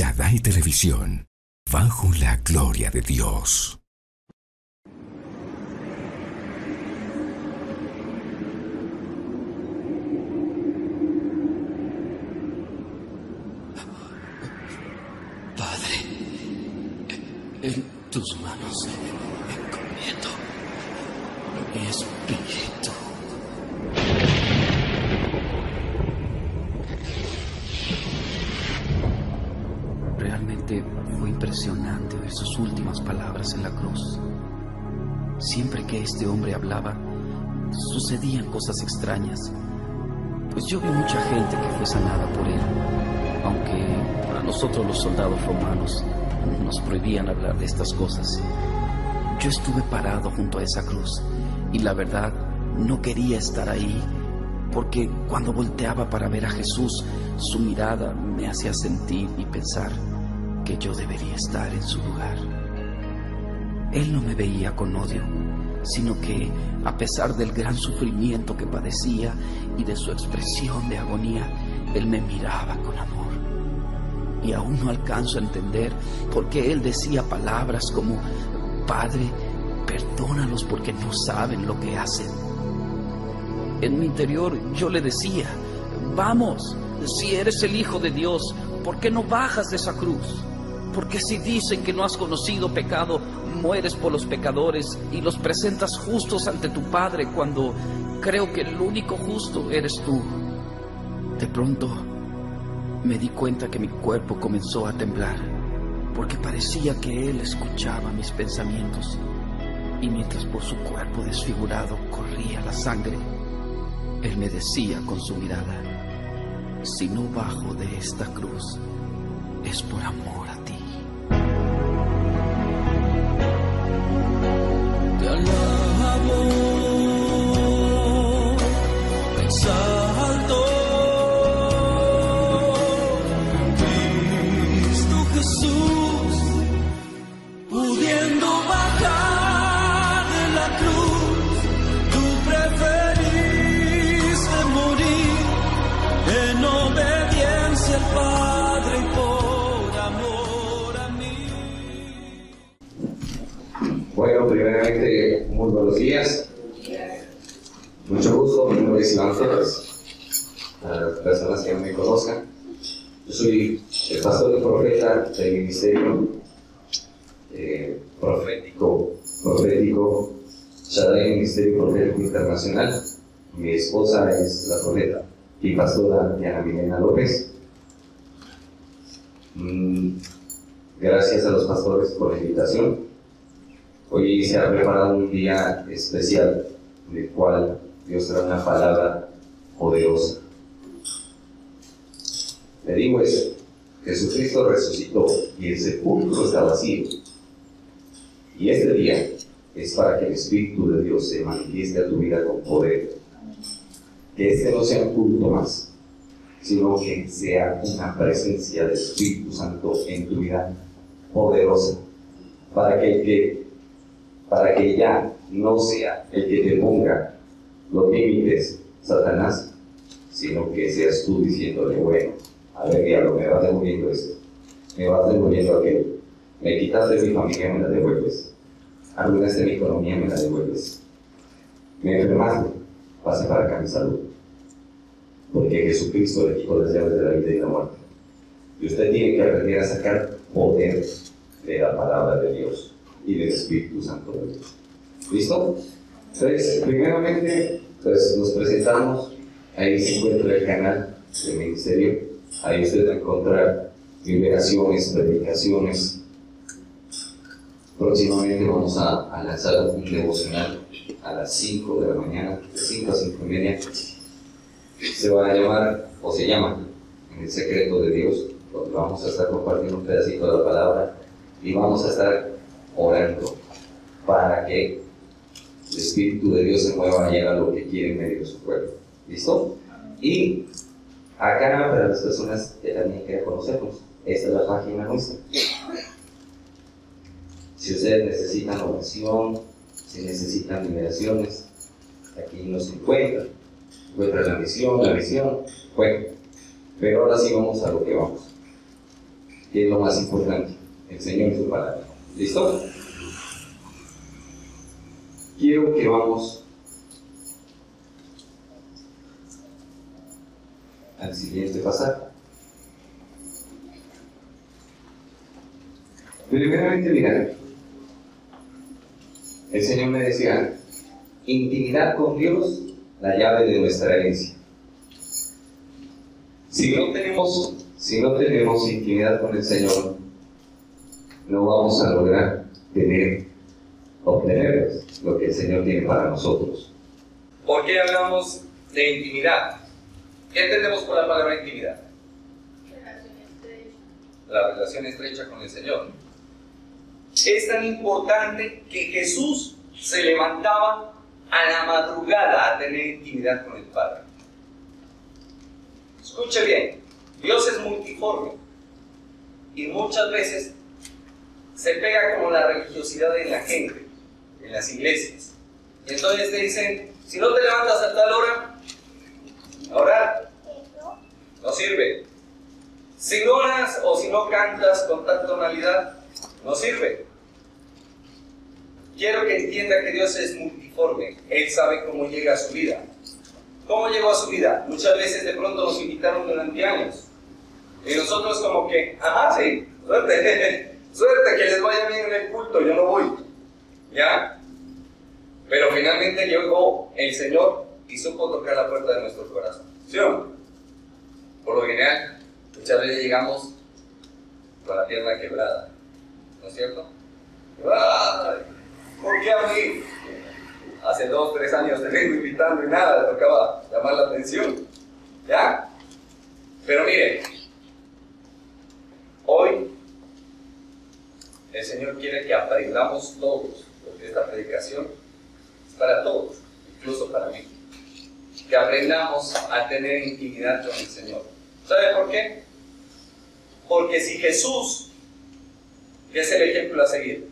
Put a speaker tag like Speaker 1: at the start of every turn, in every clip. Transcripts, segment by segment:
Speaker 1: Shaddai Televisión, bajo la gloria de Dios.
Speaker 2: Padre, en tus manos encomiendo mi espíritu. Realmente fue impresionante oír sus últimas palabras en la cruz. Siempre que este hombre hablaba, sucedían cosas extrañas. Pues yo vi mucha gente que fue sanada por él, aunque a nosotros los soldados romanos nos prohibían hablar de estas cosas. Yo estuve parado junto a esa cruz y la verdad no quería estar ahí, porque cuando volteaba para ver a Jesús, su mirada me hacía sentir y pensar que yo debería estar en su lugar. Él no me veía con odio, sino que, a pesar del gran sufrimiento que padecía y de su expresión de agonía, Él me miraba con amor. Y aún no alcanzo a entender por qué Él decía palabras como: Padre, perdónalos porque no saben lo que hacen. En mi interior yo le decía: vamos, si eres el Hijo de Dios, ¿por qué no bajas de esa cruz? Porque si dicen que no has conocido pecado, mueres por los pecadores y los presentas justos ante tu Padre, cuando creo que el único justo eres tú. De pronto me di cuenta que mi cuerpo comenzó a temblar, porque parecía que Él escuchaba mis pensamientos, y mientras por su cuerpo desfigurado corría la sangre, Él me decía con su mirada: si no bajo de esta cruz, es por amor a ti. Te alabo, te exalto, Cristo Jesús, pudiendo bajar de la cruz, tú preferiste morir en obediencia al Padre por amor a mí.
Speaker 3: Bueno, primeramente, muy buenos días. Mucho gusto, mi nombre es Iván Torres. Para las personas que no me conozcan, yo soy el pastor y profeta del ministerio profético Shaddai, Ministerio Profético Internacional. Mi esposa es la profeta y pastora Diana Milena López. Gracias a los pastores por la invitación. Hoy se ha preparado un día especial, en el cual Dios trae una palabra poderosa. Le digo eso: Jesucristo resucitó y el sepulcro está vacío. Y este día es para que el Espíritu de Dios se manifieste a tu vida con poder. Que este no sea un culto más, sino que sea una presencia del Espíritu Santo en tu vida poderosa, para que ya no sea el que te ponga los límites, Satanás, sino que seas tú diciéndole: bueno, a ver, diablo, me vas devolviendo esto, me vas devolviendo aquello, me quitaste mi familia, me la devuelves, arruinaste mi economía, me la devuelves, me enfermaste, pase para acá mi salud, porque Jesucristo le quitó las llaves de la vida y la muerte. Y usted tiene que aprender a sacar poder de la palabra de Dios y del Espíritu Santo de Dios. ¿Listo? Entonces, primeramente, pues nos presentamos. Ahí se encuentra el canal del ministerio. Ahí usted va a encontrar liberaciones, predicaciones. Próximamente vamos a lanzar un devocional a las 5 de la mañana, de 5 a 5 y media. Se va a llamar, o se llama, En el Secreto de Dios, donde vamos a estar compartiendo un pedacito de la palabra y vamos a estar orando para que el Espíritu de Dios se mueva y haga lo que quiere en medio de su pueblo. ¿Listo? Y acá, para las personas que también quieran conocernos, esta es la página nuestra. Si ustedes necesitan oración, si necesitan liberaciones, aquí nos encuentran la misión. Bueno, pero ahora sí vamos a lo que vamos. que es lo más importante, el Señor y su palabra. ¿Listo? Quiero que vamos al siguiente pasaje. Primeramente, mira, el Señor me decía, intimidad con Dios, la llave de nuestra herencia. Si no tenemos intimidad con el Señor, no vamos a lograr obtener lo que el Señor tiene para nosotros.
Speaker 4: ¿Por qué hablamos de intimidad? ¿Qué entendemos por la palabra intimidad? La relación estrecha con el Señor. Es tan importante que Jesús se levantaba a la madrugada a tener intimidad con el Padre. Escuche bien, Dios es multiforme y muchas veces se pega como la religiosidad en la gente, en las iglesias. Y entonces te dicen, si no te levantas a tal hora, a orar, no sirve. Si no oras o si no cantas con tal tonalidad, no sirve. Quiero que entienda que Dios es multiforme. Él sabe cómo llega a su vida. ¿Cómo llegó a su vida? Muchas veces de pronto nos invitaron durante años. Y nosotros como que, ajá, sí, suerte, suerte, que les vaya bien en el culto, yo no voy. ¿Ya? Pero finalmente llegó el Señor y supo tocar la puerta de nuestro corazón. ¿Sí o no? Por lo general, muchas veces llegamos con la pierna quebrada. ¿No es cierto? ¡Ay! ¿Por qué a mí? Hace 2, 3 años te vengo invitando y nada, le tocaba llamar la atención. ¿Ya? Pero mire, hoy el Señor quiere que aprendamos todos, porque esta predicación es para todos, incluso para mí. Que aprendamos a tener intimidad con el Señor. ¿Sabe por qué? Porque si Jesús, que es el ejemplo a seguir,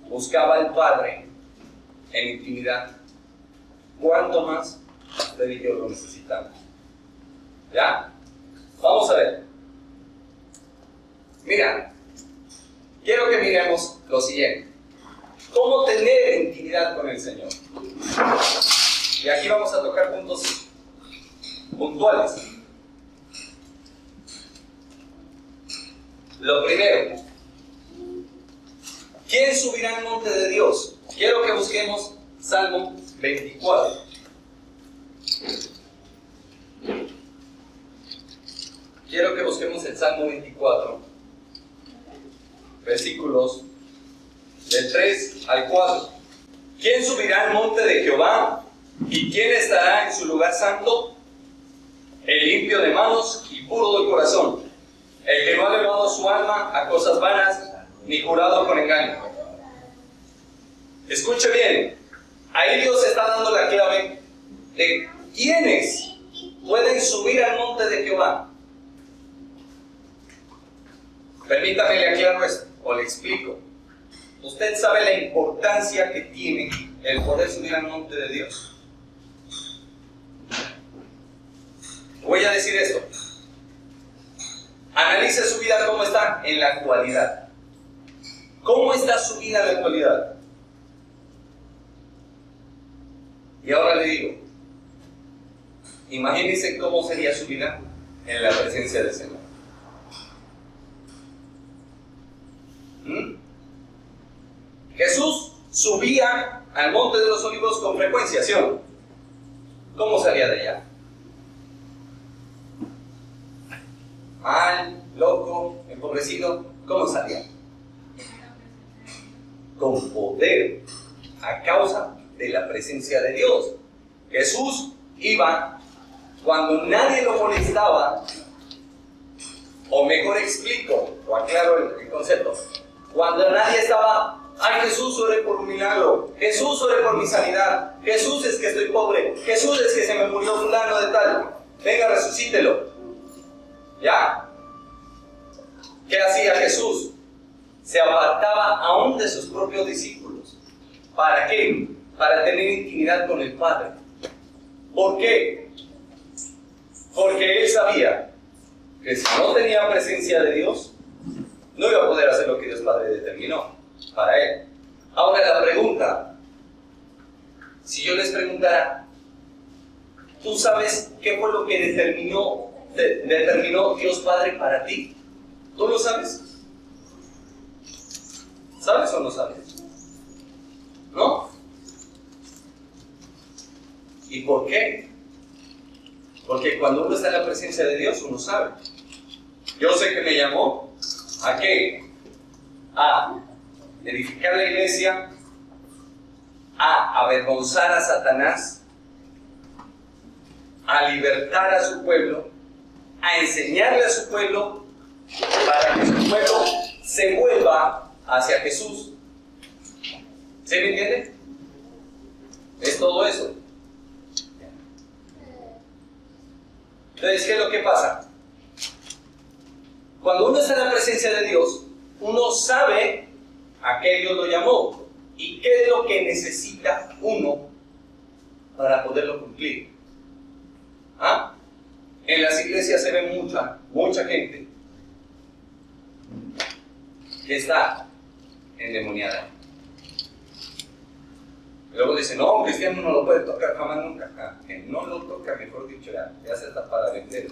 Speaker 4: buscaba al Padre en intimidad, ¿cuánto más usted y yo lo necesitamos? ¿Ya? Vamos a ver. Mira, quiero que miremos lo siguiente. ¿Cómo tener intimidad con el Señor? Y aquí vamos a tocar puntos puntuales. Lo primero, ¿quién subirá al monte de Dios? Quiero que busquemos Salmo 24. Quiero que busquemos el Salmo 24, versículos del 3 al 4. ¿Quién subirá al monte de Jehová? ¿Y quién estará en su lugar santo? El limpio de manos y puro de corazón, el que no ha elevado su alma a cosas vanas, ni jurado con engaño. Escuche bien, ahí Dios está dando la clave de quiénes pueden subir al monte de Jehová. Permítame le aclaro esto, o le explico. Usted sabe la importancia que tiene el poder subir al monte de Dios. Voy a decir esto. Analice su vida cómo está en la actualidad. ¿Cómo está su vida en la actualidad? Y ahora le digo, imagínense cómo sería su vida en la presencia del Señor. Jesús subía al monte de los olivos con frecuencia, ¿sí o no? ¿Cómo salía de allá? Mal, loco, empobrecido, ¿cómo salía? Con poder, a causa de la presencia de Dios. Jesús iba cuando nadie lo molestaba, o mejor explico, o aclaro el concepto, cuando nadie estaba, ay Jesús, ore por un milagro, Jesús, ore por mi sanidad, Jesús, es que estoy pobre, Jesús, es que se me murió fulano de tal, venga, resucítelo. ¿Ya? ¿Qué hacía Jesús? Se apartaba aún de sus propios discípulos. ¿Para qué? Para tener intimidad con el Padre. ¿Por qué? Porque él sabía que si no tenía presencia de Dios, no iba a poder hacer lo que Dios Padre determinó para él. Ahora la pregunta, si yo les preguntara, ¿tú sabes qué fue lo que determinó Dios Padre para ti? ¿Tú lo sabes? ¿Sabes o no sabes? ¿No? ¿Y por qué? Porque cuando uno está en la presencia de Dios, uno sabe. Yo sé que me llamó ¿a qué? A edificar la iglesia, a avergonzar a Satanás, a libertar a su pueblo, a enseñarle a su pueblo para que su pueblo se vuelva hacia Jesús. ¿Sí me entiende? Es todo eso. Entonces, ¿qué es lo que pasa? Cuando uno está en la presencia de Dios, uno sabe a qué Dios lo llamó y qué es lo que necesita uno para poderlo cumplir. ¿Ah? En las iglesias se ve mucha gente que está endemoniada. Luego dice, no, un cristiano no lo puede tocar jamás nunca. Que no lo toca, mejor dicho, ya se está para vender.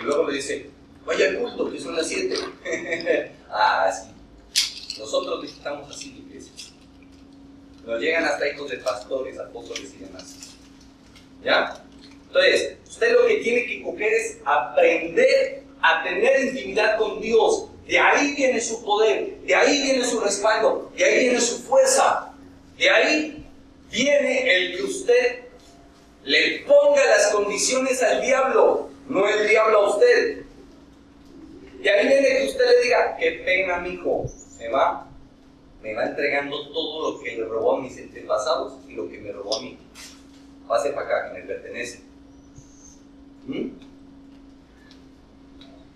Speaker 4: Y luego le dice, vaya al culto, que son las 7. Sí. Nosotros estamos así de iglesias. Nos llegan hasta hijos de pastores, apóstoles y demás. ¿Ya? Entonces, usted lo que tiene que coger es aprender a tener intimidad con Dios. De ahí viene su poder, de ahí viene su respaldo, de ahí viene su fuerza. De ahí viene el que usted le ponga las condiciones al diablo, no el diablo a usted. De ahí viene que usted le diga, qué pena, mijo, me va entregando todo lo que le robó a mis antepasados y lo que me robó a mí. Pase para acá, que me pertenece.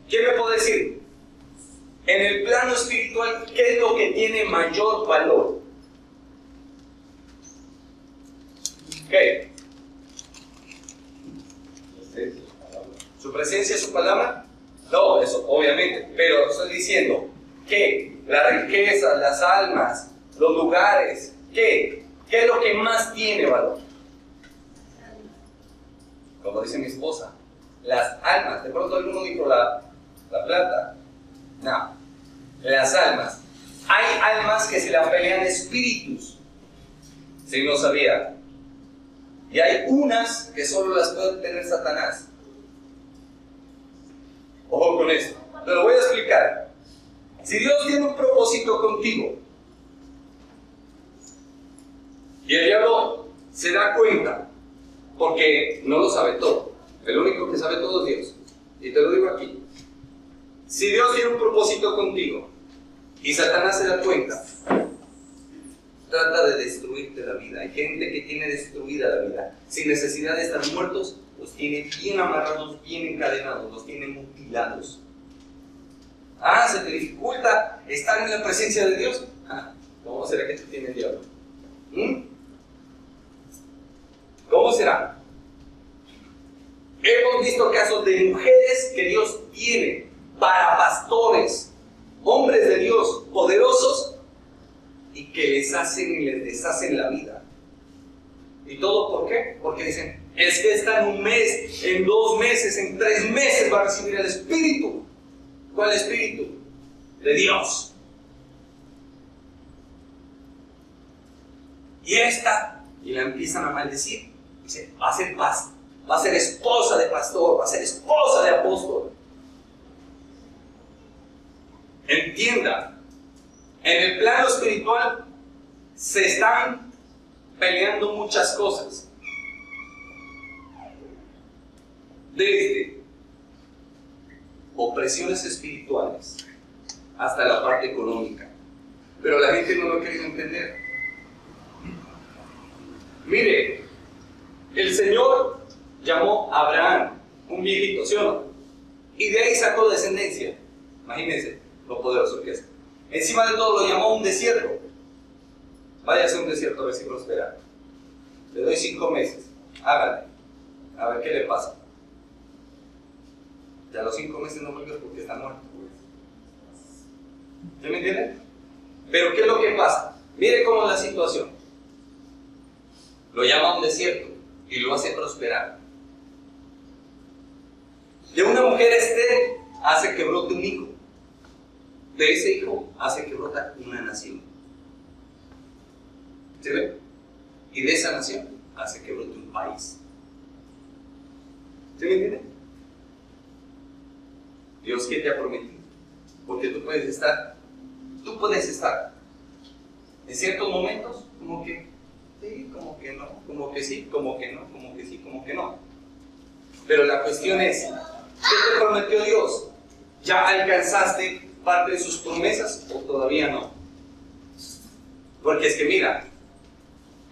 Speaker 4: ¿Qué me puede decir? En el plano espiritual, ¿qué es lo que tiene mayor valor? ¿Qué? ¿Su presencia, su palabra? No, eso obviamente, pero estoy diciendo que la riqueza, las almas, los lugares, ¿qué es lo que más tiene valor? Como dice mi esposa, las almas. De pronto alguno dijo la plata. No, las almas. Hay almas que se la pelean espíritus, si no sabía. Y hay unas que solo las puede tener Satanás. Ojo con esto. Te lo voy a explicar. Si Dios tiene un propósito contigo y el diablo se da cuenta, porque no lo sabe todo, el único que sabe todo es Dios. Y te lo digo aquí. Si Dios tiene un propósito contigo y Satanás se da cuenta, trata de destruirte la vida. Hay gente que tiene destruida la vida, sin necesidad de estar muertos, los tiene bien amarrados, bien encadenados, los tiene mutilados. ¿Se te dificulta estar en la presencia de Dios? ¿Cómo será que tú tienes el diablo? ¿Cómo será? Hemos visto casos de mujeres que Dios tiene para pastores, hombres de Dios poderosos, y que les hacen y les deshacen la vida. ¿Y todo por qué? Porque dicen, es que está en un mes, en 2 meses, en 3 meses va a recibir el Espíritu. ¿Cuál Espíritu? De Dios. Y la empiezan a maldecir. Dice, va a ser esposa de pastor, va a ser esposa de apóstol. Entienda, en el plano espiritual se están peleando muchas cosas. Desde opresiones espirituales hasta la parte económica. Pero la gente no lo quiere entender. Mire, el Señor llamó a Abraham, un viejito, ¿sí o no? Y de ahí sacó descendencia. Imagínense lo poderoso que es. Encima de todo lo llamó a un desierto. Váyase a un desierto a ver si prospera. Le doy 5 meses. Hágale. A ver qué le pasa. Y a los 5 meses no vuelve porque está muerto. ¿Sí me entienden? Pero ¿qué es lo que pasa? Mire cómo es la situación. Lo llama un desierto y lo hace prosperar. De una mujer estéril hace que brote un hijo. De ese hijo hace que brote una nación. ¿Sí ve? Y de esa nación hace que brote un país. ¿Sí me entiende? Dios, ¿qué te ha prometido? Porque tú puedes estar en ciertos momentos como que sí, como que no, como que sí, como que no, como que sí, como que no. Pero la cuestión es, ¿qué te prometió Dios? ¿Ya alcanzaste parte de sus promesas o todavía no? Porque es que mira,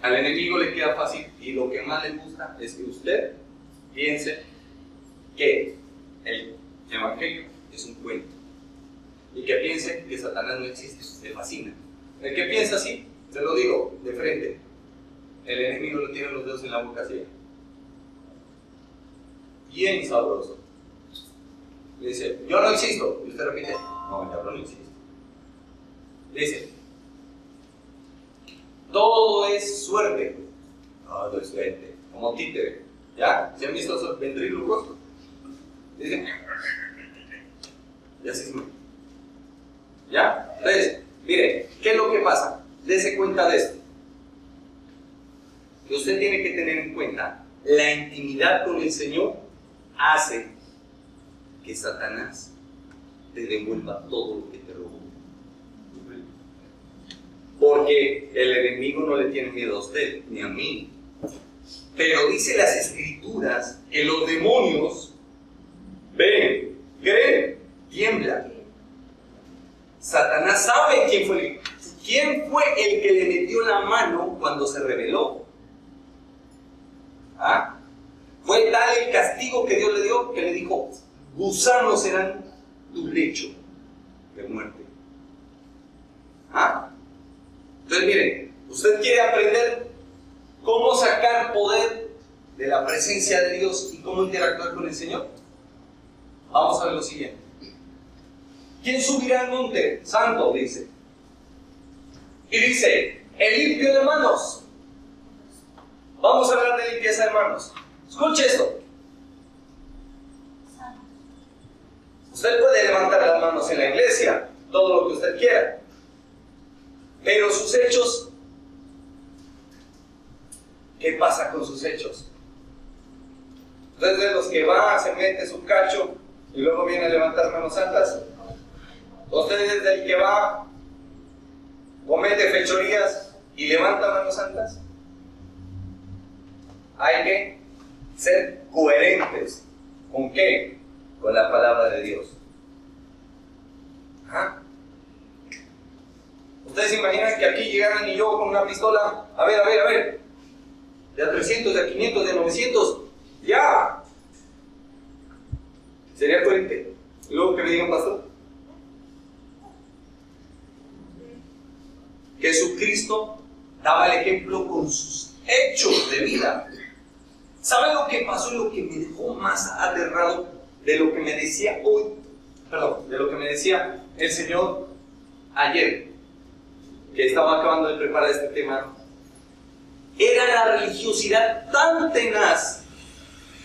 Speaker 4: al enemigo le queda fácil y lo que más le gusta es que usted piense que el evangelio es un cuento y que piense que Satanás no existe. Le fascina. El que piensa así, se lo digo de frente, el enemigo le tiene los dedos en la boca así, bien sabroso. Le dice, yo no existo. Y usted repite, no, el diablo no existe. Le dice, todo es suerte. Todo es suerte. Como títere. ¿Ya? ¿Se han visto esos ventrílocos? Dicen, ya se. ¿Ya? Entonces, mire, ¿qué es lo que pasa? Dese cuenta de esto. Que usted tiene que tener en cuenta, la intimidad con el Señor hace que Satanás te devuelva todo lo que te robó. Porque el enemigo no le tiene miedo a usted, ni a mí. Pero dice las Escrituras que los demonios ven, creen, tiemblan. Satanás sabe quién fue el que le metió la mano cuando se rebeló. ¿Ah? Fue tal el castigo que Dios le dio que le dijo, gusanos serán tu lecho de muerte. ¿Ah? Entonces miren, usted quiere aprender cómo sacar poder de la presencia de Dios y cómo interactuar con el Señor. Vamos a ver lo siguiente. ¿Quién subirá al monte santo? Dice. Y dice, el limpio de manos. Vamos a hablar de limpieza de manos. Escuche esto. Usted puede levantar las manos en la iglesia, todo lo que usted quiera. Pero sus hechos, ¿qué pasa con sus hechos? Usted es de los que va, se mete su cacho y luego viene a levantar manos santas. Usted es del que va, comete fechorías y levanta manos santas. Hay que ser coherentes. ¿Con qué? Con la palabra de Dios. ¿Ah? ¿Ustedes se imaginan que aquí llegaran y yo con una pistola? A ver. De a 300, de a 500, de a 900. ¡Ya! ¿Sería coherente? Y luego que me digan, pastor, Jesucristo daba el ejemplo con sus hechos de vida. ¿Saben lo que pasó y lo que me dejó más aterrado de lo que me decía de lo que me decía el Señor ayer, que estaba acabando de preparar este tema? Era la religiosidad tan tenaz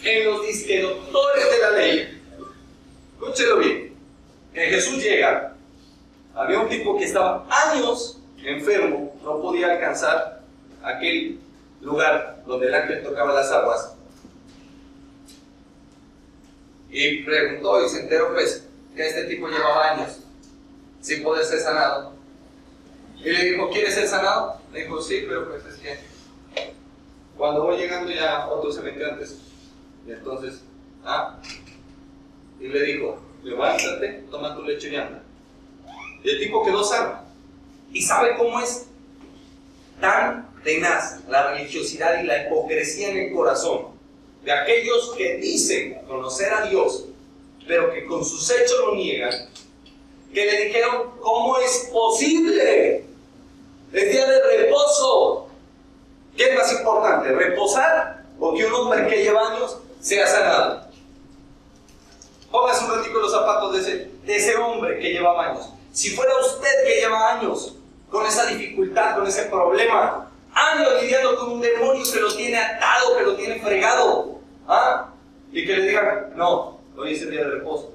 Speaker 4: en los doctores de la ley. Escúchelo bien, que Jesús llega, había un tipo que estaba años enfermo, no podía alcanzar aquel lugar donde el ángel tocaba las aguas, y preguntó y se enteró pues que este tipo llevaba años sin poder ser sanado, y le dijo, ¿quieres ser sanado? Le dijo, sí, pero pues es que cuando voy llegando ya otro se metió antes, y entonces y le dijo, levántate, toma tu lecho y anda. Y el tipo quedó sano. ¿Y sabe cómo es tan tenaz la religiosidad y la hipocresía en el corazón de aquellos que dicen conocer a Dios, pero que con sus hechos lo niegan? Que le dijeron, ¿cómo es posible? Es día de reposo. ¿Qué es más importante? ¿Reposar o que un hombre que lleva años sea sanado? Póngase un ratito los zapatos de ese hombre que lleva años. Si fuera usted que lleva años con esa dificultad, con ese problema, años lidiando con un demonio que lo tiene atado, que lo tiene fregado, ¿ah? Y que le digan, no, hoy es el día de reposo.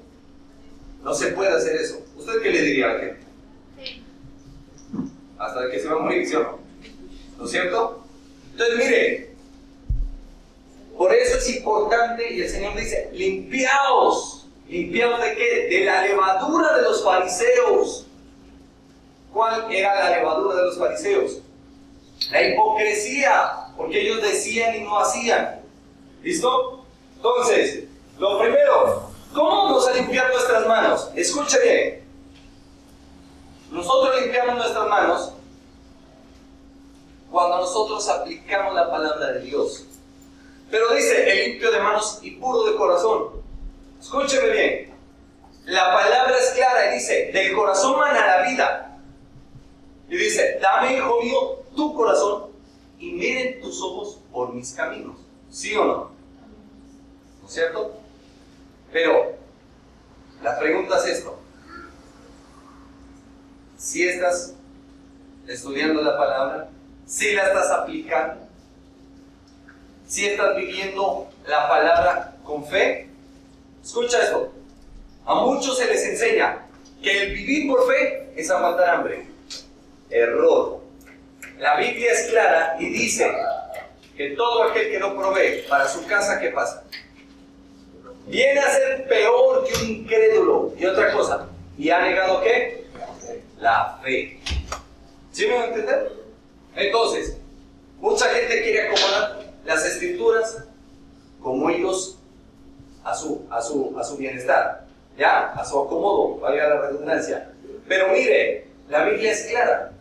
Speaker 4: No se puede hacer eso. ¿Usted qué le diría a la gente? Hasta que se va a morir, ¿sí o no? ¿No es cierto? Entonces, mire, por eso es importante, y el Señor dice, limpiaos. ¿Limpiaos de qué? De la levadura de los fariseos. ¿Cuál era la levadura de los fariseos? La hipocresía, porque ellos decían y no hacían. ¿Listo? Entonces, lo primero, ¿cómo vamos a limpiar nuestras manos? Escuche bien. Nosotros limpiamos nuestras manos cuando nosotros aplicamos la palabra de Dios. Pero dice, el limpio de manos y puro de corazón. Escúcheme bien. La palabra es clara y dice, del corazón mana la vida. Y dice, dame, hijo mío, tu corazón y miren tus ojos por mis caminos. ¿Sí o no? ¿No es cierto? Pero la pregunta es esto. Si estás estudiando la palabra, si la estás aplicando, si estás viviendo la palabra con fe, escucha esto. A muchos se les enseña que el vivir por fe es aguantar hambre. Error. La Biblia es clara y dice que todo aquel que no provee para su casa, ¿qué pasa? Viene a ser peor que un incrédulo. Y otra cosa, ¿y ha negado qué? La fe. ¿Sí me van a entender? Entonces, mucha gente quiere acomodar las escrituras como ellos a su bienestar, ¿ya? A su acomodo, valga la redundancia. Pero mire, la Biblia es clara.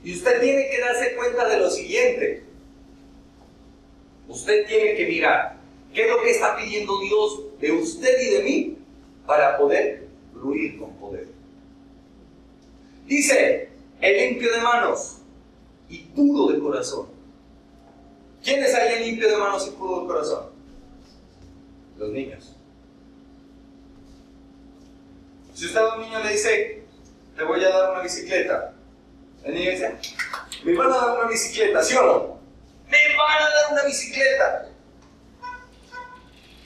Speaker 4: Y usted tiene que darse cuenta de lo siguiente. Usted tiene que mirar qué es lo que está pidiendo Dios de usted y de mí para poder fluir con poder. Dice, el limpio de manos y puro de corazón. ¿Quién es alguien limpio de manos y puro de corazón? Los niños. Si usted a un niño le dice, te voy a dar una bicicleta, el niño dice, me van a dar una bicicleta, ¿sí o no? Me van a dar una bicicleta.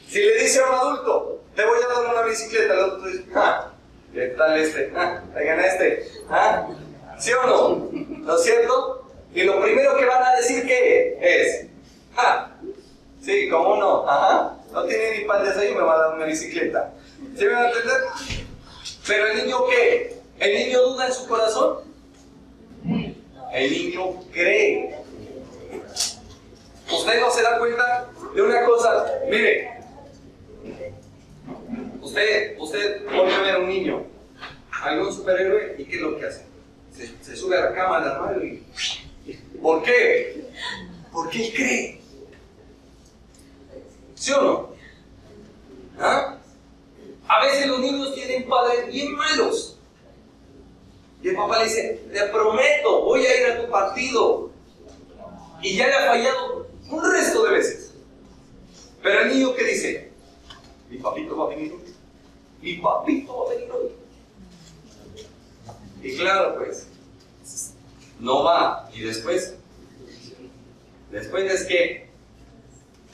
Speaker 4: Si le dice a un adulto, te voy a dar una bicicleta, el adulto dice, ¿qué tal este? ¿Te gana este? ¿Sí o no? ¿No es cierto? Y lo primero que van a decir, ¿qué es? Sí, ¿cómo no? No tiene ni pan de desayuno, me va a dar una bicicleta. ¿Sí me van a entender? Pero el niño, ¿qué? ¿El niño duda en su corazón? El niño cree. Usted no se da cuenta de una cosa. Mire, usted pone a ver a un niño, algún superhéroe, ¿y qué es lo que hace? Se sube a la cama, al armario y... ¿Por qué? Porque él cree. ¿Sí o no? A veces los niños tienen padres bien malos. Y el papá le dice, te prometo, voy a ir a tu partido. Y ya le ha fallado un resto de veces. Pero el niño, ¿qué dice? Mi papito va a venir hoy. Mi papito va a venir hoy. Y claro, pues, no va. Y después es que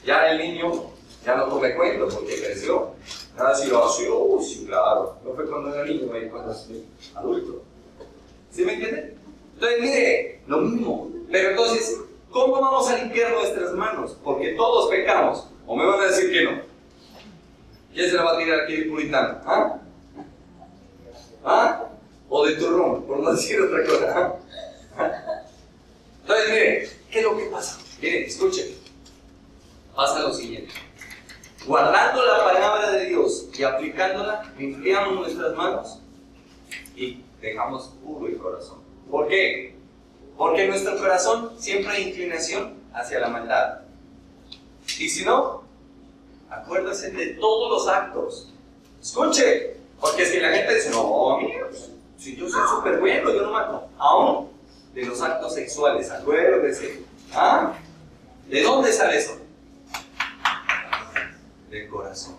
Speaker 4: ya el niño ya no come cuento porque creció. Nada, si lo hace, sí, claro. No fue cuando era niño, fue cuando es adulto. ¿Sí me entienden? Entonces, mire, lo mismo. Pero entonces, ¿cómo vamos a limpiar nuestras manos? Porque todos pecamos. ¿O me van a decir que no? ¿Quién se la va a tirar aquí el puritano? O de turrón, por no decir otra cosa. Entonces, mire, ¿qué es lo que pasa? Mire, escuchen. Pasa lo siguiente. Guardando la palabra de Dios y aplicándola, limpiamos nuestras manos y dejamos puro el corazón. ¿Por qué? Porque en nuestro corazón siempre hay inclinación hacia la maldad. Y si no, acuérdese de todos los actos. Escuche, porque es que la gente dice, no, amigos, si yo soy súper bueno, yo no mato. Aún de los actos sexuales, acuérdese. ¿De dónde sale eso? Del corazón.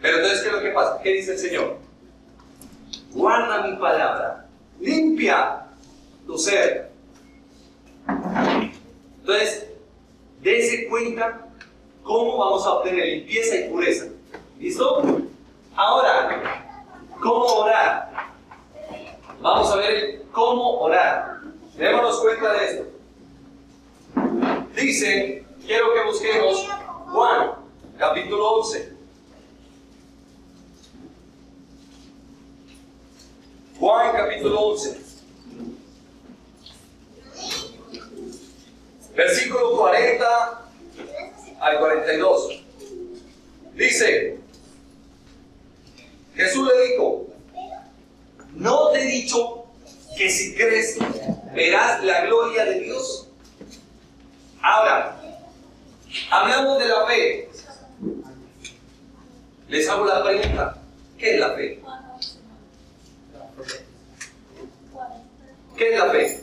Speaker 4: Pero entonces, ¿qué es lo que pasa? ¿Qué dice el Señor? Guarda mi palabra, limpia tu ser. Entonces, dése cuenta cómo vamos a obtener limpieza y pureza. ¿Listo? Ahora, ¿cómo orar? Vamos a ver cómo orar. Démonos cuenta de esto. Dice, quiero que busquemos Juan, capítulo 11. Juan, capítulo 11. Versículo 40 al 42. Dice, Jesús le dijo, ¿no te he dicho que si crees verás la gloria de Dios? Ahora, hablamos de la fe. Les hago la pregunta, ¿qué es la fe? ¿Qué es la fe?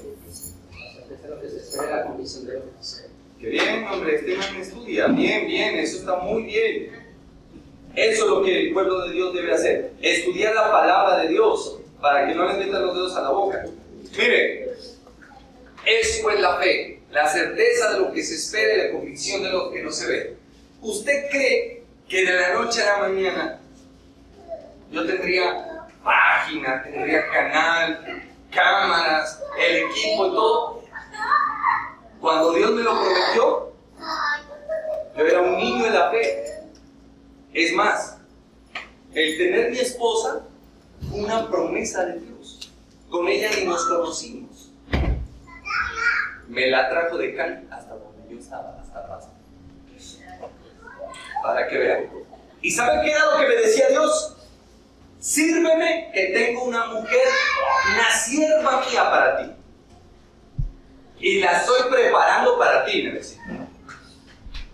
Speaker 4: Qué bien, hombre, este man estudia. Bien, bien, eso está muy bien. Eso es lo que el pueblo de Dios debe hacer. Estudiar la palabra de Dios para que no les metan los dedos a la boca. Mire, eso es la fe. La certeza de lo que se espera y la convicción de lo que no se ve. ¿Usted cree que de la noche a la mañana yo tendría página, tendría canal, cámaras, el equipo y todo? Cuando Dios me lo prometió, yo era un niño en la fe. Es más, el tener mi esposa fue una promesa de Dios. Con ella ni nos conocimos. Me la trajo de Cali hasta donde yo estaba, hasta Pasto. Para que vean. ¿Y saben qué era lo que me decía Dios? Sírveme que tengo una mujer, una sierva mía para ti. Y la estoy preparando para ti, me decía.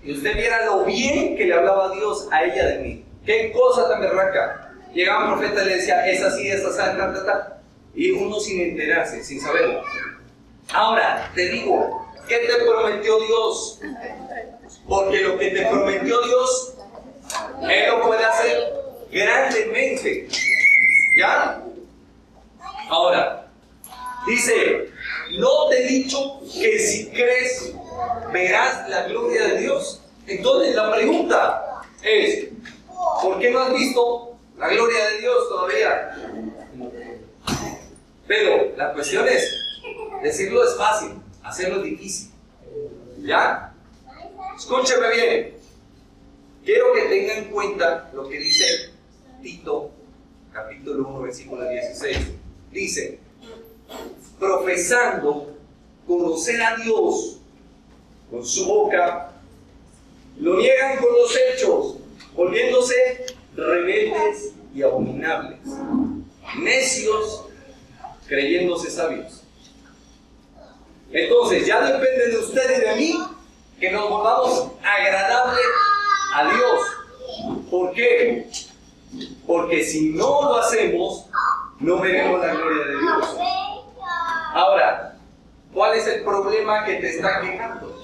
Speaker 4: Y usted viera lo bien que le hablaba Dios a ella de mí. Qué cosa tan berraca. Llegaba un profeta y le decía, es así, es así, ta. Y uno sin enterarse, sin saberlo. Ahora, te digo, ¿qué te prometió Dios? Porque lo que te prometió Dios, Él lo puede hacer grandemente. ¿Ya? Ahora, dice, ¿no te he dicho que si crees verás la gloria de Dios? Entonces la pregunta es, ¿por qué no has visto la gloria de Dios todavía? Pero la cuestión es, decirlo es fácil, hacerlo es difícil. ¿Ya? Escúcheme bien. Quiero que tengan en cuenta lo que dice Tito, capítulo 1, versículo 16. Dice, profesando conocer a Dios con su boca, lo niegan con los hechos, volviéndose rebeldes y abominables, necios, creyéndose sabios. Entonces, ya depende de usted y de mí que nos volvamos agradables a Dios. ¿Por qué? Porque si no lo hacemos, no veremos la gloria de Dios. Ahora, ¿cuál es el problema que te está quejando?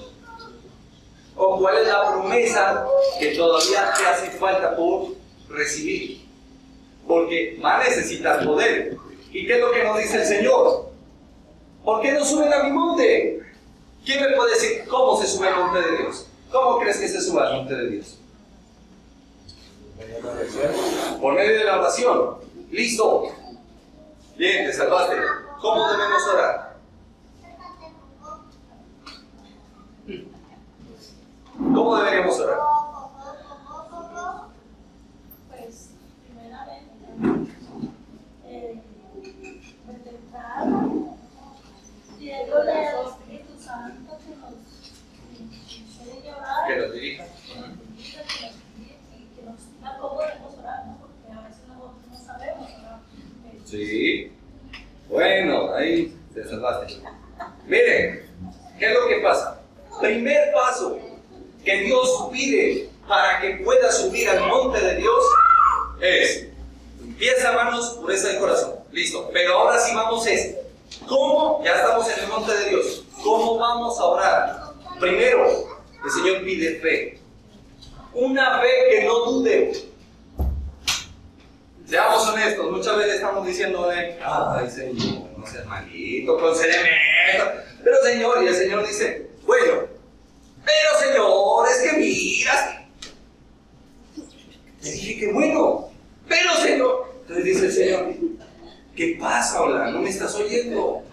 Speaker 4: ¿O cuál es la promesa que todavía te hace falta por recibir? Porque va a necesitar poder. ¿Y qué es lo que nos dice el Señor? ¿Por qué no suben a mi monte? ¿Quién me puede decir cómo se sube al monte de Dios? ¿Cómo crees que se sube al monte de Dios? Por medio de la oración. Listo. Bien, te salvaste. ¿Cómo debemos orar? ¿Cómo deberíamos orar?
Speaker 5: Pues, primeramente, intentar pidiéndole al Espíritu Santo que nos enseñe a orar,
Speaker 4: Que nos dirija.
Speaker 5: que nos guíe y que nos diga cómo debemos orar, ¿no? Porque a veces no sabemos orar.
Speaker 4: Sí. Bueno, ahí te salvaste. Miren, ¿qué es lo que pasa? Primer paso que Dios pide para que pueda subir al monte de Dios es limpieza de manos, pureza de corazón. Listo. Pero ahora sí vamos ¿cómo? Ya estamos en el monte de Dios. ¿Cómo vamos a orar? Primero, el Señor pide fe. Una fe que no dude. Seamos honestos, muchas veces estamos diciéndole, ay Señor, no seas malito, concédeme esto. Pero Señor, y el Señor dice, bueno, pero Señor, es que miras. Le dije que bueno, pero Señor. Entonces dice el Señor, ¿qué pasa, Ola? ¿No me estás oyendo?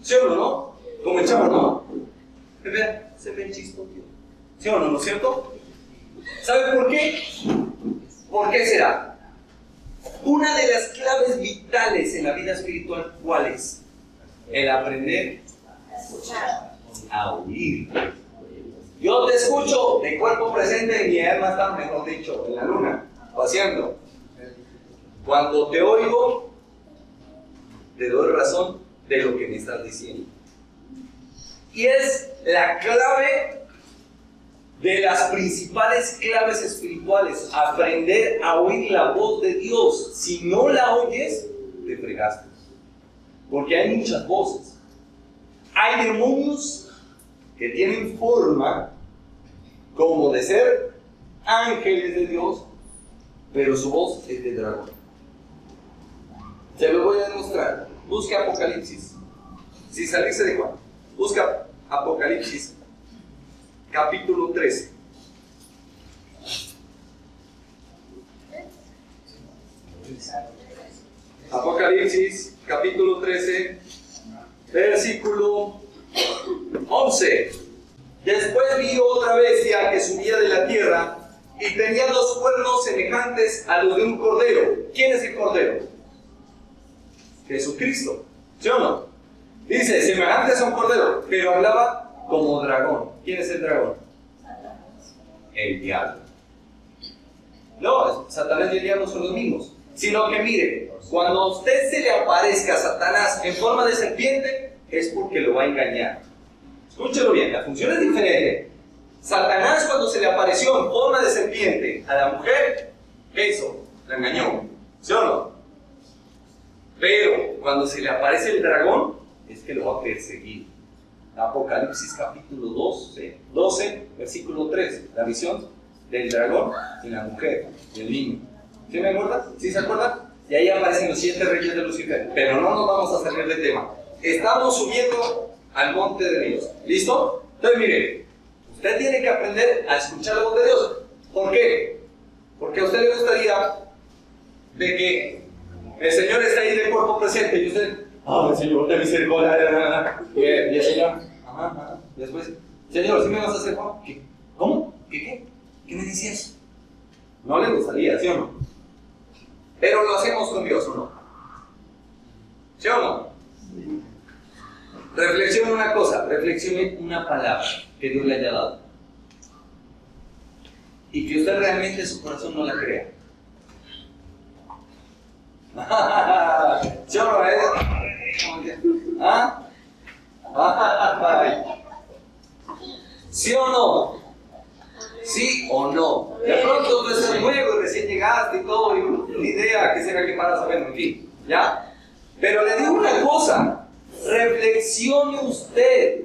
Speaker 4: ¿Sí o no? Como el chavo, ¿no? Vean, se ve chistoso. ¿Sí o no? ¿No es cierto? ¿Sabe por qué? ¿Por qué será? Una de las claves vitales en la vida espiritual, ¿cuál es? El aprender a oír. Yo te escucho de cuerpo presente y mi alma está, mejor dicho, en la luna, paseando. Cuando te oigo, te doy razón de lo que me estás diciendo. Y es la clave de las principales claves espirituales, aprender a oír la voz de Dios. Si no la oyes, te fregaste. Porque hay muchas voces. Hay demonios que tienen forma como de ser ángeles de Dios, pero su voz es de dragón. Se lo voy a demostrar. Busque Apocalipsis. Si salirse de Juan, busca Apocalipsis capítulo 13. Apocalipsis capítulo 13, versículo 11. Después vi otra bestia que subía de la tierra y tenía dos cuernos semejantes a los de un cordero. ¿Quién es el cordero? Jesucristo. ¿Sí o no? Dice, semejantes a un cordero, pero hablaba como dragón. ¿Quién es el dragón? El diablo. No, Satanás y el diablo son los mismos. Sino que mire, cuando a usted se le aparezca a Satanás en forma de serpiente, es porque lo va a engañar. Escúchelo bien, la función es diferente. Satanás, cuando se le apareció en forma de serpiente a la mujer, ¿qué hizo? La engañó. ¿Sí o no? Pero cuando se le aparece el dragón, es que lo va a perseguir. Apocalipsis capítulo 12, versículo 3, la visión del dragón y la mujer, del niño. ¿Sí me acuerdan? ¿Sí se acuerdan? Y ahí aparecen los 7 reyes de Lucifer. Pero no nos vamos a salir del tema. Estamos subiendo al monte de Dios. ¿Listo? Entonces mire, usted tiene que aprender a escuchar la voz de Dios. ¿Por qué? Porque a usted le gustaría de que el Señor esté ahí de cuerpo presente y usted, el Señor, ten misericordia. Y el Señor, ajá. Después, Señor, ¿sí me vas a hacer Juan? ¿Qué? ¿Cómo? ¿Qué me decías? No le gustaría, ¿sí o no? Pero lo hacemos con Dios, ¿o no? ¿Sí o no? Reflexione una cosa, reflexione una palabra que Dios le haya dado. Y que usted realmente en su corazón no la crea. ¿Sí o no? ¿Ah? ¿Sí o no? ¿Sí o no? De pronto tú estás nuevo y recién llegaste y todo, y ni idea qué será que para saber, en fin, ¿ya? Pero le digo una cosa, reflexione usted.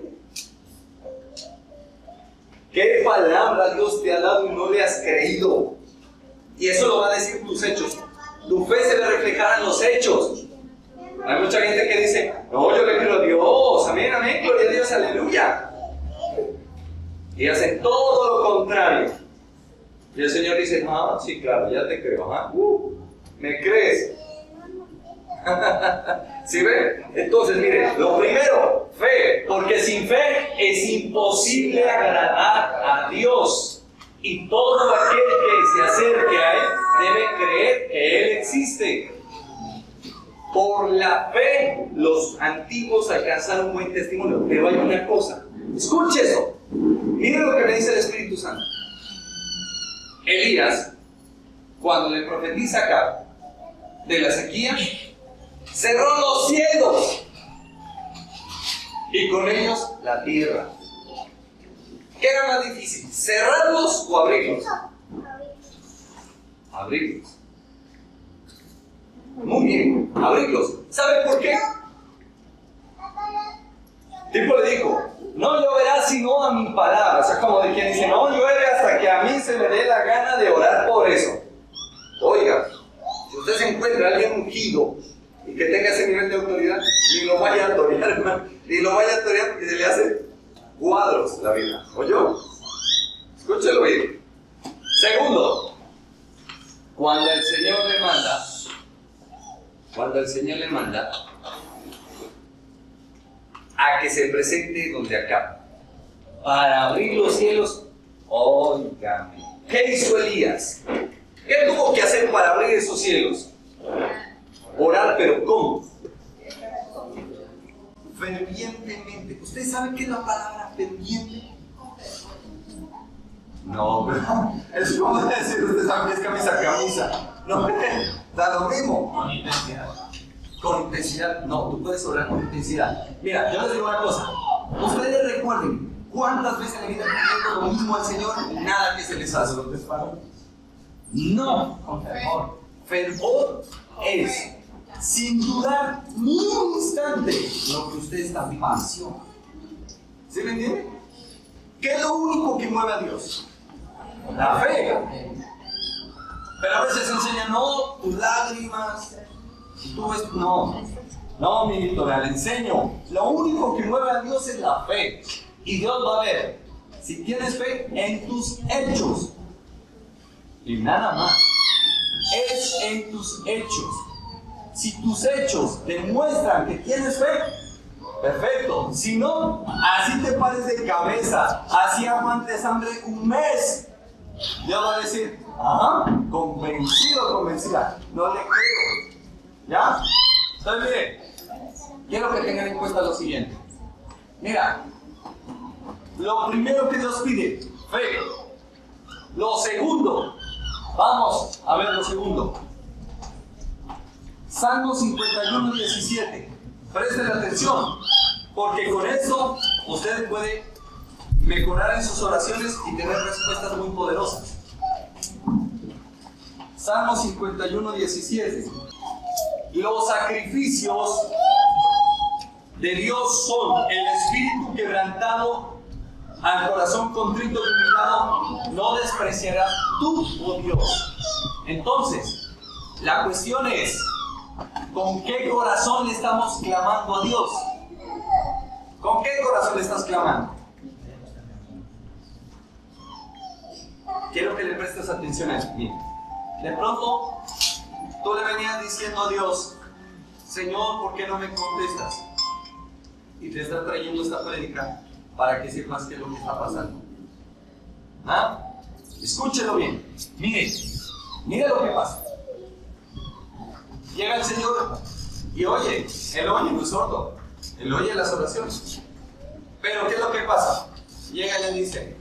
Speaker 4: ¿Qué palabra Dios te ha dado y no le has creído? Y eso lo van a decir tus hechos. Tu fe se ve reflejada en los hechos. Hay mucha gente que dice, no, yo le creo a Dios, amén, amén, gloria a Dios, aleluya. Y hacen todo lo contrario. Y el Señor dice, sí, claro, ya te creo, ¿me crees? ¿Sí ven? Entonces, mire, lo primero, fe, porque sin fe es imposible agradar a Dios. Y todo aquel que se acerque a Él debe creer que Él existe. Por la fe, los antiguos alcanzaron buen testimonio. Pero hay una cosa, escuche eso. Mire lo que me dice el Espíritu Santo. Elías, cuando le profetiza acá de la sequía, cerró los cielos y con ellos la tierra. ¿Qué era más difícil? ¿Cerrarlos o abrirlos? Abrirlos. Muy bien, abrirlos. ¿Sabe por qué? El tipo le dijo, no lloverá sino a mi palabra. O sea, como de quien dice, no llueve hasta que a mí se me dé la gana de orar por eso. Oiga,
Speaker 6: encuentre a alguien ungido y que tenga ese nivel de autoridad, ni lo vaya a torear, hermano. Ni lo vaya a torear porque se le hace cuadros la vida. ¿Oyó? Escúchelo bien. Segundo, cuando el Señor le manda a que se presente donde acá, para abrir los cielos, óigame, ¿qué hizo Elías? ¿Qué tuvo que hacer para abrir esos cielos? Orar, pero ¿cómo? Fervientemente. ¿Usted sabe qué es la palabra ferviente? No, pero es como decir, usted sabe que es camisa. No, da lo mismo. Con intensidad. Con intensidad. No, tú puedes orar con intensidad. Mira, yo les digo una cosa. Ustedes recuerden cuántas veces en la vida han pedido lo mismo al Señor y nada que se les hace. No, con fervor. Fervor es, sin dudar ni un instante, lo que usted está pidiendo. ¿Sí me entiende? ¿Qué es lo único que mueve a Dios? La fe. Pero a veces enseña, no, tus lágrimas, tú ves, no, mi Victoria, le enseño. Lo único que mueve a Dios es la fe. Y Dios va a ver, si tienes fe, en tus hechos. Y nada más. Es en tus hechos. Si tus hechos demuestran que tienes fe, perfecto. Si no, así te pares de cabeza, así aguantes hambre un mes. Dios va a decir, ajá, convencido, convencida. No le creo. ¿Ya? Entonces, mire, quiero que tengan en cuenta lo siguiente. Mira, lo primero que Dios pide, fe. Lo segundo, vamos a ver lo segundo. Salmo 51, 17. Presten atención, porque con eso usted puede mejorar en sus oraciones y tener respuestas muy poderosas. Salmo 51, 17. Los sacrificios de Dios son el espíritu quebrantado, al corazón contrito y humillado, no despreciarás tú, oh Dios. Entonces, la cuestión es, ¿con qué corazón le estamos clamando a Dios? ¿Con qué corazón le estás clamando? Quiero que le prestes atención a esto. Mira, de pronto, tú le venías diciendo a Dios, Señor, ¿por qué no me contestas? Y te está trayendo esta prédica para que sepas qué es lo que está pasando. ¿Ah? Escúchelo bien. Mire lo que pasa. Llega el Señor y oye, Él oye, no es sordo. Él oye las oraciones. Pero ¿qué es lo que pasa? Llega y le dice,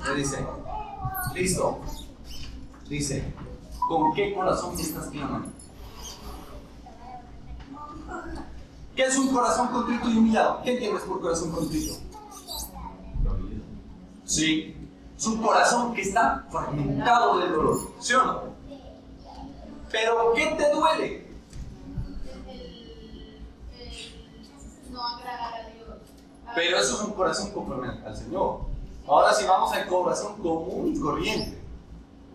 Speaker 6: listo. Dice, ¿con qué corazón me estás clamando? ¿Qué es un corazón contrito y humillado? ¿Qué entiendes por corazón contrito? Sí, es un corazón que está fragmentado del dolor, ¿sí o no? Pero ¿qué te duele?
Speaker 5: No agradar a Dios.
Speaker 6: Pero eso es un corazón conforme al Señor. Ahora si vamos al corazón común y corriente,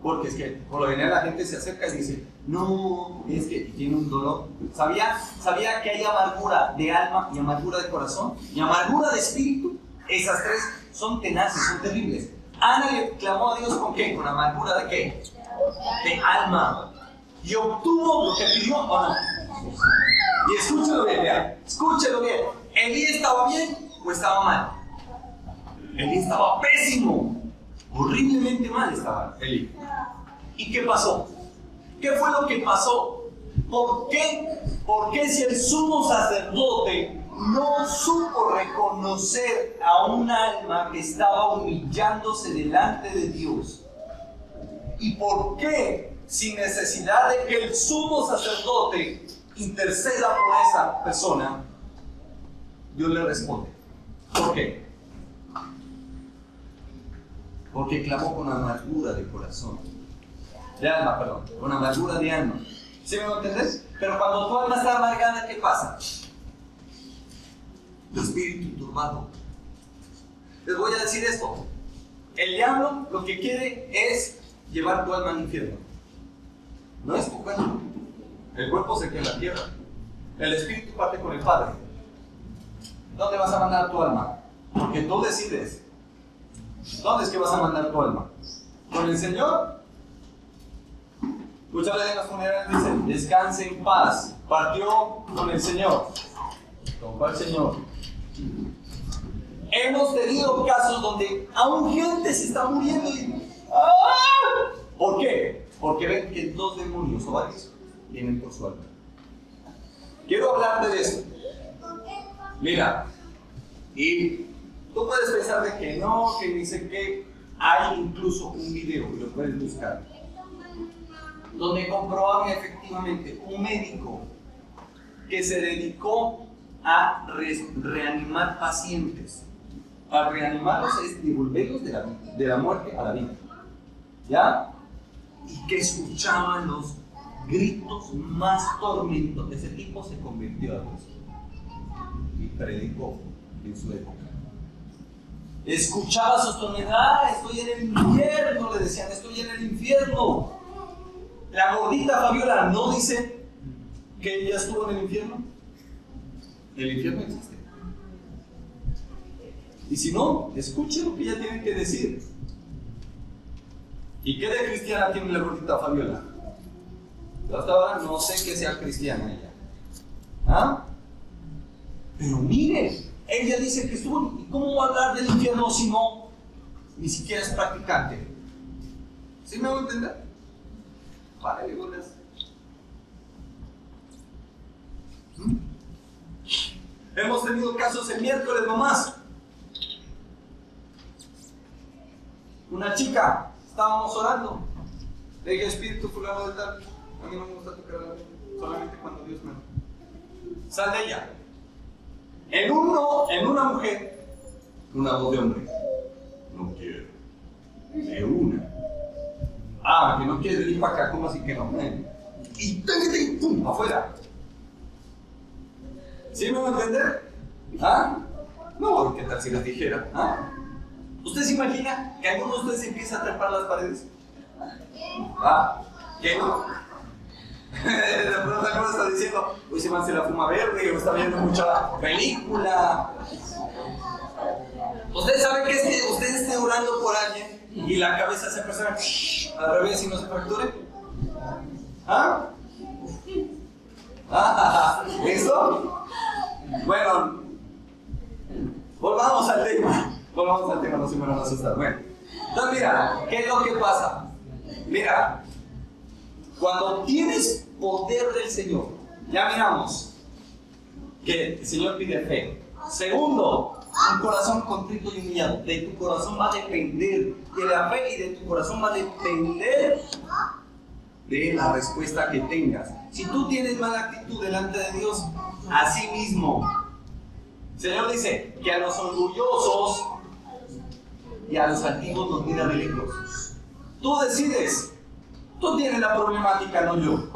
Speaker 6: porque es que por lo general la gente se acerca y dice, no, es que tiene un dolor. ¿Sabía que hay amargura de alma y amargura de corazón? Y amargura de espíritu. Esas tres son tenaces, son terribles. Ana le clamó a Dios ¿con qué? ¿Con amargura de qué? De alma. ¿Y obtuvo lo que pidió o no? Y escúchelo bien, vean, escúchelo bien. ¿Elí estaba bien o estaba mal? Elí estaba pésimo. Horriblemente mal estaba Elí. ¿Y qué pasó? ¿Qué fue lo que pasó? ¿Por qué? Porque si el sumo sacerdote no supo reconocer a un alma que estaba humillándose delante de Dios? ¿Y por qué, sin necesidad de que el sumo sacerdote interceda por esa persona, Dios le responde? ¿Por qué? Porque clamó con amargura de corazón. De alma, perdón. Con amargura de alma. ¿Sí me entendés? Pero cuando tu alma está amargada, ¿qué pasa? Tu espíritu turbado. Les voy a decir esto. El diablo lo que quiere es llevar tu alma al infierno. No es tu cuerpo. El cuerpo se queda en la tierra. El espíritu parte con el Padre. ¿Dónde vas a mandar tu alma? Porque tú decides. ¿Dónde es que vas a mandar tu alma? ¿Con el Señor? Muchas veces en las funerarias dicen, descanse en paz. Partió con el Señor. ¿Con cuál Señor? Hemos tenido casos donde aún gente se está muriendo y... ¡ah! ¿Por qué? Porque ven que 2 demonios o varios vienen por su alma. Quiero hablarte de esto. Mira, y tú puedes pensar de que no, que ni sé qué. Hay incluso un video, y lo puedes buscar, donde comprobaron efectivamente un médico que se dedicó a reanimar pacientes. Al reanimarlos es devolverlos de la muerte a la vida. ¿Ya? Y que escuchaban los gritos más tormentosos. Ese tipo se convirtió a Dios y predicó en su época. Escuchaba sus tormentos. ¡Ah, estoy en el infierno! Le decían, estoy en el infierno. La gordita Fabiola no dice que ella estuvo en el infierno. El infierno existe. Y si no, escuche lo que ella tiene que decir. ¿Y qué de cristiana tiene la gordita Fabiola? Hasta ahora no sé que sea cristiana ella. ¿Ah? Pero mire, ella dice que estuvo. ¿Y cómo va a hablar del infierno si no ni siquiera es practicante? ¿Sí me voy a entender? Vale, bolas. Hemos tenido casos el miércoles nomás. Una chica, estábamos orando. Le dije, espíritu fulano de tal, a mí no me gusta tocar la Biblia, solamente cuando Dios me... Sal de ella. En una mujer, una voz de hombre. No quiero. De una. Ah, que no quiere ir para acá, ¿cómo así que no? Y ¡pum! Afuera. ¿Sí me va a entender? ¿Ah? No, ¿qué tal si les dijera? ¿Ah? ¿Usted se imagina que alguno de ustedes empieza a trepar las paredes? ¿Ah? ¿Qué no? De pronto alguno está diciendo, uy, se la fuma verde, o está viendo mucha película. ¿Usted sabe que es que usted esté orando por alguien y la cabeza se apresura al revés y no se fracture? ¿Ah? ¿Listo? Bueno, volvamos al tema, no se me van a asustar. Bueno, entonces mira, ¿qué es lo que pasa? Mira, cuando tienes poder del Señor, ya miramos que el Señor pide fe. Segundo, un corazón contrito y humillado. De tu corazón va a depender de la fe y de tu corazón va a depender de la respuesta que tengas. Si tú tienes mala actitud delante de Dios, así mismo, el Señor dice que a los orgullosos y a los altivos los mira de lejos. Tú decides. Tú tienes la problemática, no yo.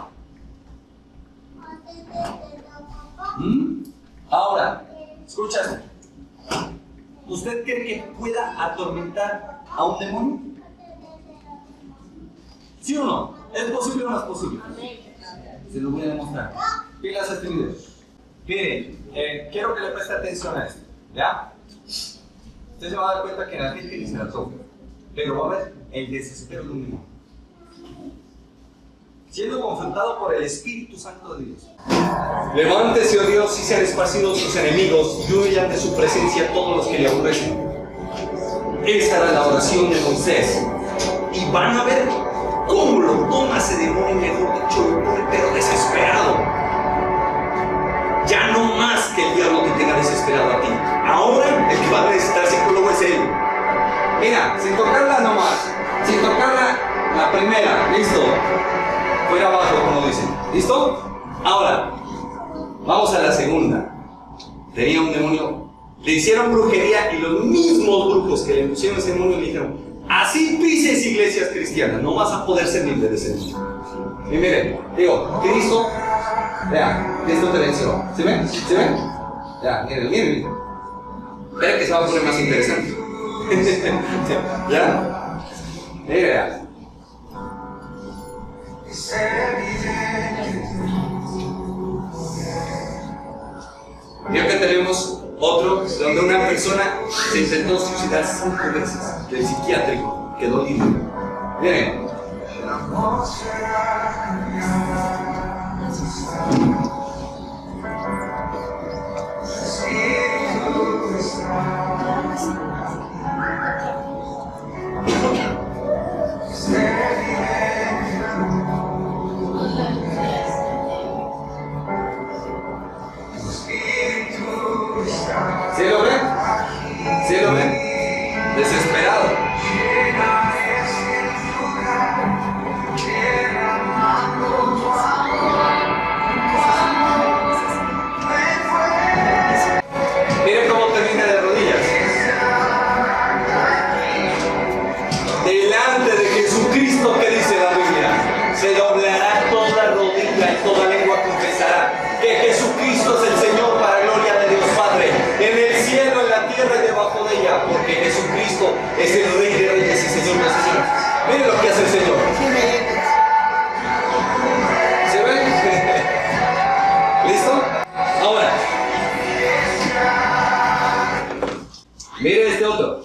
Speaker 6: Ahora, escucha esto. ¿Usted cree que pueda atormentar a un demonio? ¿Sí o no? ¿Es posible o no es posible? Se lo voy a demostrar. Pilas a este video. Miren, quiero que le preste atención a esto. ¿Ya? Usted se va a dar cuenta que la gente dice la toca, pero va a ver el desespero de un demonio siendo confrontado por el Espíritu Santo de Dios. Levántese, oh Dios, y sean esparcidos sus enemigos, y huyan de su presencia todos los que le aborrecen. Esa era la oración de Moisés. Y van a ver cómo lo toma ese demonio, mejor dicho, lo pone pero desesperado. Ya no más que el diablo te tenga desesperado a ti. Ahora el que va a necesitar psicólogo es él. Mira, sin tocarla nomás, sin tocarla la primera, listo. Fuera abajo, como dicen. ¿Listo? Ahora, vamos a la segunda. Tenía un demonio. Le hicieron brujería y los mismos brujos que le pusieron ese demonio le dijeron: así pises iglesias cristianas, no vas a poder ser libre de ese demonio. Y miren, digo, Cristo, vean, Cristo te venció. ¿Se ven? ¿Se ven? Ya, miren. Espera que se va a poner más interesante. ¿Ya? Mira.
Speaker 4: Creo que tenemos otro donde una persona se intentó suicidar 5 veces del psiquiátrico, quedó libre. Miren. ¿Sí lo ven? ¿Sí lo ven? Desesperado. Miren cómo termina de rodillas. Delante de Jesucristo, que dice la Biblia, se doblará toda rodilla y toda lengua confesará que Jesucristo es el Señor para gloria de Dios Padre, en el cielo, en la tierra y debajo de ella, porque Jesucristo es el Rey de Reyes y Señor de Señores. Miren lo que hace el Señor. ¿Se ven? ¿Listo? Ahora, miren este otro.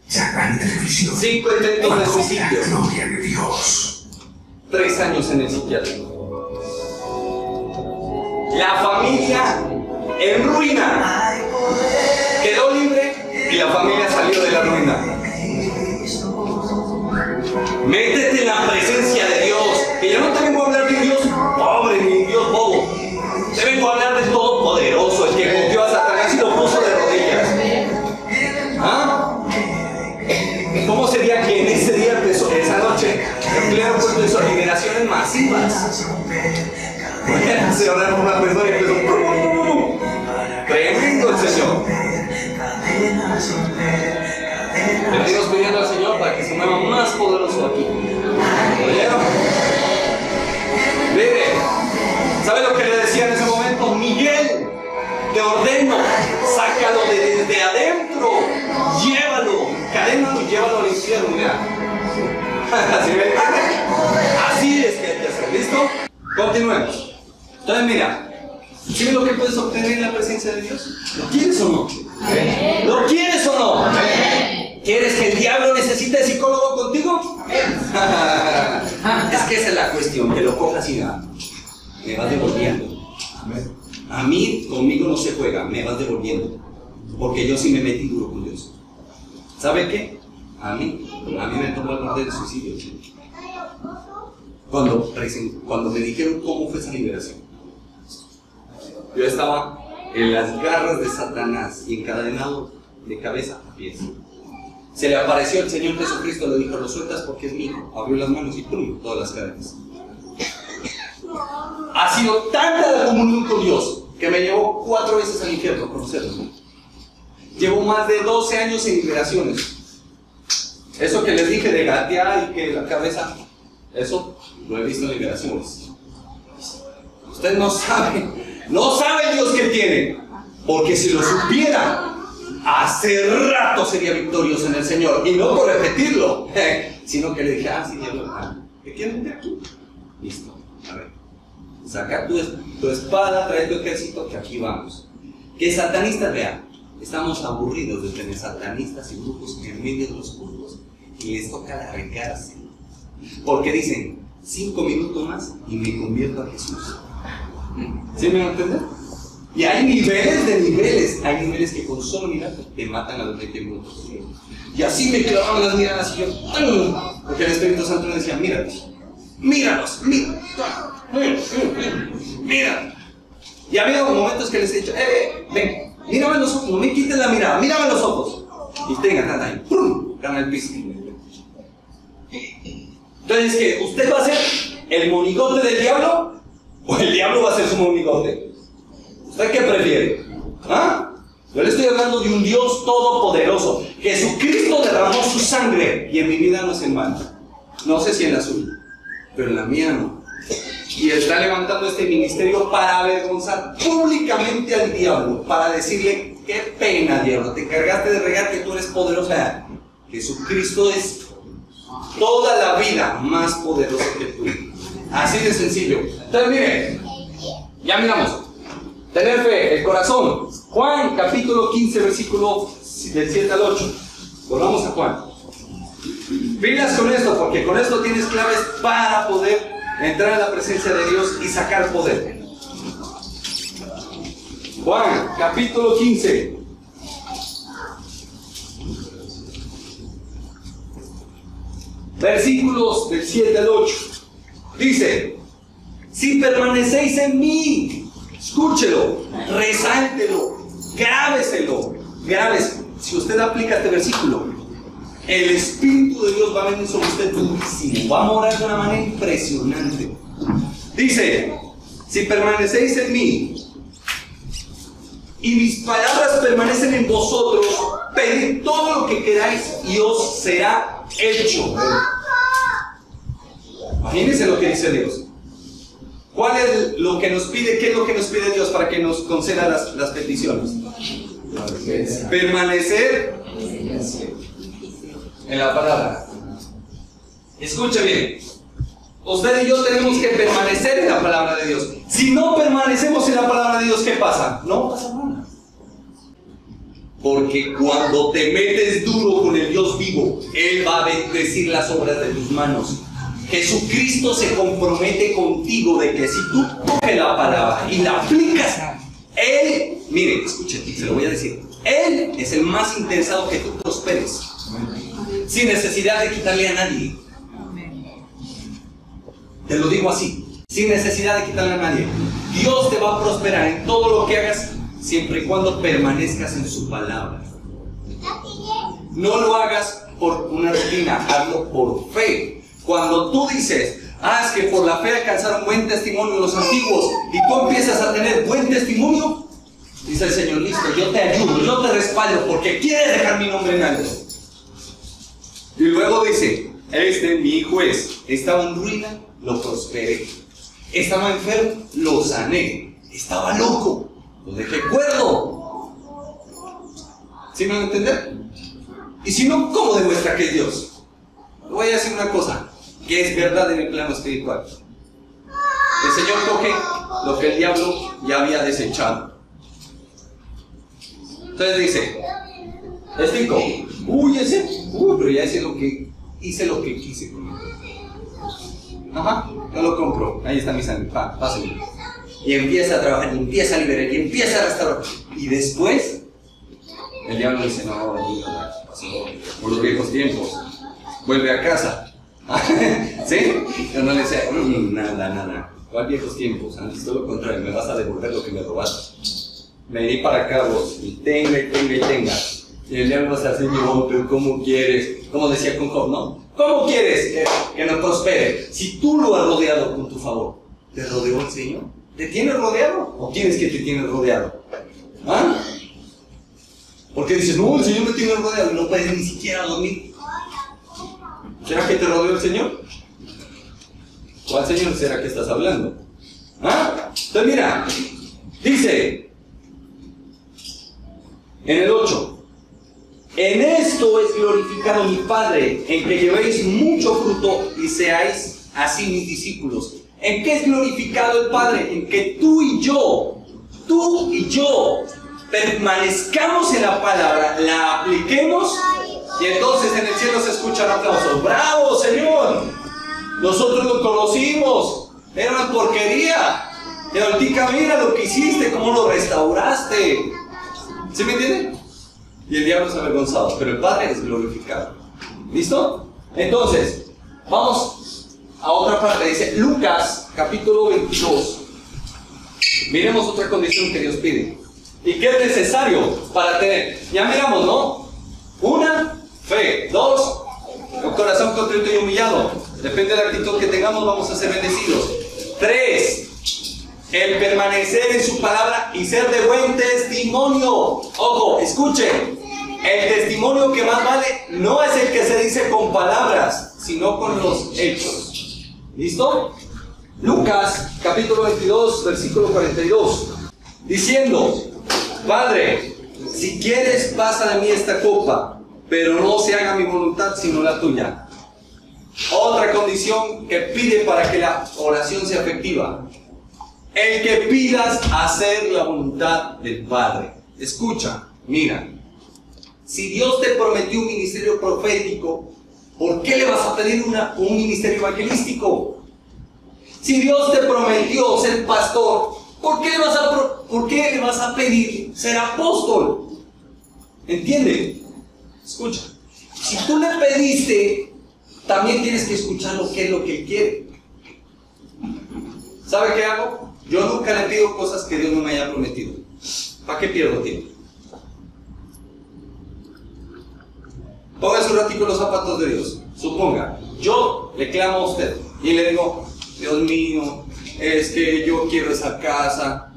Speaker 1: Sacan televisión.
Speaker 4: 5 intentos de suicidio.
Speaker 1: La gloria de Dios.
Speaker 4: 3 años en el psiquiátrico. La familia en ruina. Quedó libre y la familia salió de la ruina. Métete en la presencia de Dios. Que yo no te vengo a hablar de un Dios pobre ni un Dios bobo. Te vengo a hablar del Todopoderoso, el que cogió a Satanás y lo puso de rodillas. ¿Ah? ¿Cómo sería que en ese día empezó, esa noche, en pleno culto hizo liberaciones masivas? Bueno, se oraron por una persona y empezó ¡pum! Tremendo el Señor. Le venimos pidiendo al Señor para que se mueva más poderoso aquí. ¿Oyeron? Mire, ¿sabe lo que le decía en ese momento? Miguel, te ordeno, sácalo de adentro, llévalo, cadénalo y llévalo al infierno. Mira. Así es que hay que hacer, ¿listo? Continuemos. Entonces mira, ¿sí ves lo que puedes obtener en la presencia de Dios? ¿Lo quieres o no? ¿Lo quieres o no? ¿Quieres que el diablo necesite psicólogo contigo? Es que esa es la cuestión, que lo cojas y me vas devolviendo. A mí, conmigo no se juega, me vas devolviendo. Porque yo sí me metí duro con Dios. ¿Sabe qué? A mí me tomó el borde del suicidio. Cuando me dijeron cómo fue esa liberación. Yo estaba en las garras de Satanás y encadenado de cabeza a pies. Se le apareció el Señor Jesucristo, le dijo, lo sueltas porque es mi hijo. Abrió las manos y ¡pum! Todas las cadenas. Ha sido tanta la comunión con Dios que me llevó 4 veces al infierno a conocerlo. Llevo más de 12 años en liberaciones. Eso que les dije de gatear y que la cabeza, eso lo he visto en liberaciones. Usted no sabe el Dios que tiene, porque si lo supiera, hace rato sería victorioso en el Señor, y no por repetirlo, sino que le dije, sí, diablo, ¿te quieren meter aquí? Listo, a ver, saca tu espada, trae tu ejército, que aquí vamos. Que satanistas, vean, estamos aburridos de tener satanistas y brujos en medio de los cultos, y les toca largarse, porque dicen, 5 minutos más y me convierto a Jesús. ¿Sí me van a entender? Y hay niveles de niveles. Hay niveles que con solo mirar te matan a los 20 minutos. Y así me clavaban las miradas y yo, porque el Espíritu Santo me decía, míralos, mira. Y ha habido momentos que les he dicho, ven, mírame los ojos, no me quites la mirada, mírame los ojos. Y tengan ahí, ¡pum! Caen al piso. Entonces, ¿qué? ¿Usted va a ser el monigote del diablo o el diablo va a ser su monigote? ¿Usted qué prefiere? Yo le estoy hablando de un Dios todopoderoso. Jesucristo derramó su sangre y en mi vida no es en vano. No sé si en la suya, pero en la mía no. Y está levantando este ministerio para avergonzar públicamente al diablo, para decirle, qué pena, diablo, te encargaste de regar que tú eres poderosa. Jesucristo es toda la vida más poderoso que tú. Así de sencillo. Entonces, miren, ya miramos. Tener fe, el corazón.
Speaker 7: Juan capítulo 15, versículo del 7 al 8. Volvamos a Juan. Pilas con esto, porque con esto tienes claves para poder entrar en la presencia de Dios y sacar poder. Juan capítulo 15. Versículos del 7 al 8. Dice: si permanecéis en mí, escúchelo, resáltelo, grábeselo. Si usted aplica este versículo, el Espíritu de Dios va a venir sobre usted durísimo, va a morar de una manera impresionante. Dice: si permanecéis en mí y mis palabras permanecen en vosotros, pedid todo lo que queráis y os será hecho. Imagínense lo que dice Dios. ¿Cuál es lo que nos pide? ¿Qué es lo que nos pide Dios para que nos conceda las peticiones? Permanecer en la palabra. Escuche bien. Usted y yo tenemos que permanecer en la palabra de Dios. Si no permanecemos en la palabra de Dios, ¿qué pasa? No pasa nada. Porque cuando te metes duro con el Dios vivo, Él va a bendecir las obras de tus manos. Jesucristo se compromete contigo de que si tú coges la palabra y la aplicas, Él, mire, escúchate, se lo voy a decir, Él es el más interesado que tú prosperes, sin necesidad de quitarle a nadie. Te lo digo así, sin necesidad de quitarle a nadie. Dios te va a prosperar en todo lo que hagas, siempre y cuando permanezcas en su palabra. No lo hagas por una rutina, hazlo por fe. Cuando tú dices, es que por la fe alcanzaron buen testimonio los antiguos, y tú empiezas a tener buen testimonio, dice el Señor: listo, yo te ayudo, yo te respaldo, porque quieres dejar mi nombre en alto. Y luego dice: mi hijo estaba en ruina, lo prosperé. Estaba enfermo, lo sané. Estaba loco, lo dejé cuerdo. ¿Sí me van a entender? Y si no, ¿cómo demuestra que es Dios? Le voy a decir una cosa que es verdad en el plano espiritual. El Señor coge lo que el diablo ya había desechado. Entonces dice: pero ya hice lo que quise con él. Ajá, no lo compro. Ahí está mi sangre, pásale. Y empieza a trabajar, y empieza a liberar, y empieza a restaurar. Y después, el diablo dice: no, pasó por los viejos tiempos. Vuelve a casa. ¿Sí? Yo no le decía: nada. ¿Cuál viejos tiempos? Antes todo lo contrario, me vas a devolver lo que me robaste. Vení para acá vos, y tenga. Y el diablo va a estar así: no, pero ¿cómo quieres? Como decía con Job, ¿no? ¿Cómo quieres que nos prospere? Si tú lo has rodeado con tu favor, ¿te rodeó el Señor? ¿Te tiene rodeado? ¿O quieres que te tiene rodeado? ¿Ah? Porque dices: no, el Señor me tiene rodeado y no puedes ni siquiera dormir. ¿Será que te rodeó el Señor? ¿Cuál Señor será que estás hablando? ¿Ah? Entonces mira, dice en el 8: en esto es glorificado mi Padre, en que llevéis mucho fruto y seáis así mis discípulos. ¿En qué es glorificado el Padre? En que tú y yo permanezcamos en la palabra, la apliquemos, y entonces en el cielo se escuchan aplausos. ¡Bravo, Señor! Nosotros lo conocimos, era una porquería. Y ahorita mira lo que hiciste, cómo lo restauraste. ¿Sí me entienden? Y el diablo es avergonzado, pero el Padre es glorificado. ¿Listo? Entonces, vamos a otra parte. Dice Lucas, capítulo 22. Miremos otra condición que Dios pide. ¿Y qué es necesario para tener? Ya miramos, ¿no? 1, fe. 2, un corazón contrito y humillado. Depende de la actitud que tengamos, vamos a ser bendecidos. 3, el permanecer en su palabra y ser de buen testimonio. Ojo, escuchen. El testimonio que más vale no es el que se dice con palabras, sino con los hechos. ¿Listo? Lucas, capítulo 22, versículo 42. Diciendo: Padre, si quieres, pasa de mí esta copa, pero no se haga mi voluntad sino la tuya. Otra condición que pide para que la oración sea efectiva: el que pidas hacer la voluntad del Padre. escucha, mira, si Dios te prometió un ministerio profético, ¿por qué le vas a pedir un ministerio evangelístico? Si Dios te prometió ser pastor, ¿por qué le vas a pedir ser apóstol? ¿Entiende? Escucha, si tú le pediste, también tienes que escuchar qué es lo que Él quiere. ¿Sabe qué hago? Yo nunca le pido cosas que Dios no me haya prometido. ¿Para qué pierdo tiempo? Póngase un ratito los zapatos de Dios. Suponga, yo le clamo a usted y le digo, Dios mío, es que yo quiero esa casa.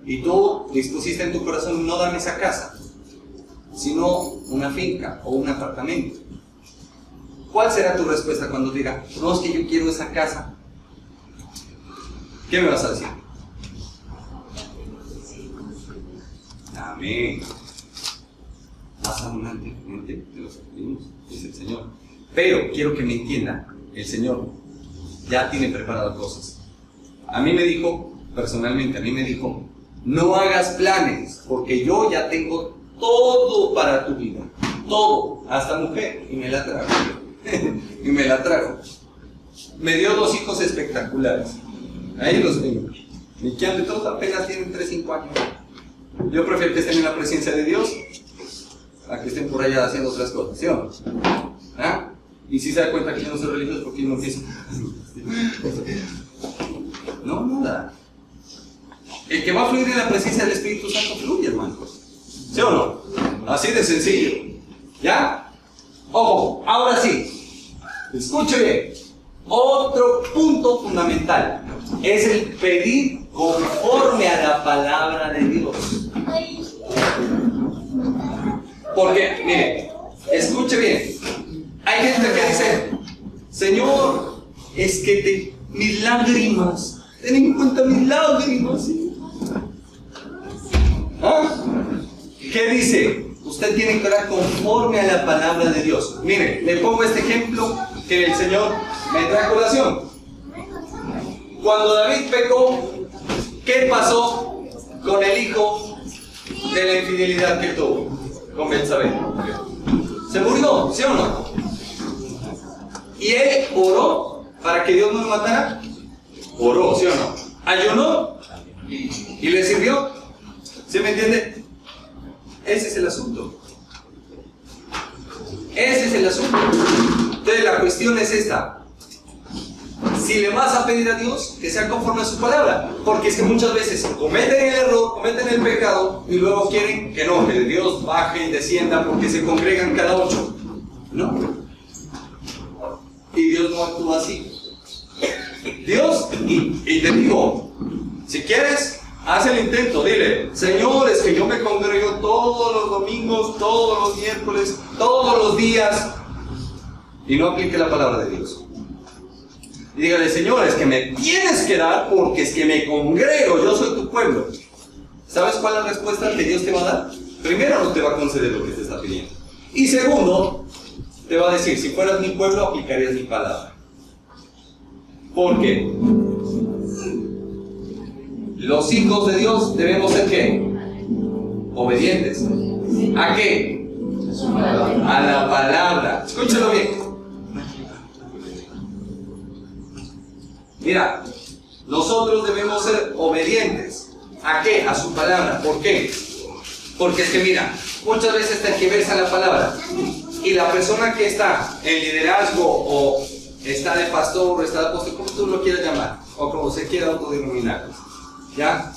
Speaker 7: Y tú dispusiste en tu corazón no darme esa casa, sino una finca o un apartamento. ¿Cuál será tu respuesta cuando diga, no, es que yo quiero esa casa? ¿Qué me vas a decir? Amén. Más abundantemente de lo que pedimos, dice el Señor. Pero quiero que me entienda, el Señor ya tiene preparadas cosas. A mí me dijo, personalmente, no hagas planes, porque yo ya tengo todo para tu vida. Todo, hasta mujer, y me la trajo. Y me la trajo. Me dio 2 hijos espectaculares. Ahí los tengo. Y que de todos apenas tienen 3-5 años. Yo prefiero que estén en la presencia de Dios a que estén por allá haciendo otras cosas, ¿sí o no? ¿Ah? Y si se da cuenta que yo no soy religioso, porque no empiezo. No, nada. El que va a fluir en la presencia del Espíritu Santo fluye, hermanos. ¿Sí o no? Así de sencillo. ¿Ya? Ojo, ahora sí. Escuche bien. Otro punto fundamental es el pedir conforme a la palabra de Dios. Porque, mire, escuche bien. Hay gente que dice, Señor, es que mis lágrimas, ten en cuenta mis lágrimas. ¿Ah? ¿Qué dice? Usted tiene que orar conforme a la palabra de Dios. Mire, le pongo este ejemplo que el Señor me trae a colación. Cuando David pecó, ¿qué pasó con el hijo de la infidelidad que tuvo con Betsabé? Se murió, ¿sí o no? ¿Y él oró para que Dios no lo matara? Oró, ¿sí o no? ¿Ayunó? ¿Y le sirvió? ¿Sí me entiende? Ese es el asunto. Ese es el asunto. Entonces la cuestión es esta. Si le vas a pedir a Dios, que sea conforme a su palabra. Porque es que muchas veces cometen el error, cometen el pecado y luego quieren que no, que Dios baje y descienda porque se congregan cada 8. No. Y Dios no actúa así. Dios, y te digo, si quieres, haz el intento, dile, Señor, es que yo me congrego todos los domingos, todos los miércoles, todos los días, y no aplique la palabra de Dios. Y dígale, Señor, es que me tienes que dar porque es que me congrego, yo soy tu pueblo. ¿Sabes cuál es la respuesta que Dios te va a dar? Primero, no te va a conceder lo que te está pidiendo. Y segundo, te va a decir, si fueras mi pueblo, aplicarías mi palabra. ¿Por qué? Los hijos de Dios debemos ser ¿qué? Obedientes. ¿A qué? A la palabra. Escúchalo bien. Mira, nosotros debemos ser obedientes. ¿A qué? A su palabra. ¿Por qué? Porque es que mira, muchas veces te tergiversa la palabra. Y la persona que está en liderazgo o está de pastor o está de apóstol, como tú lo quieras llamar, o como se quiera autodenominar, ¿ya?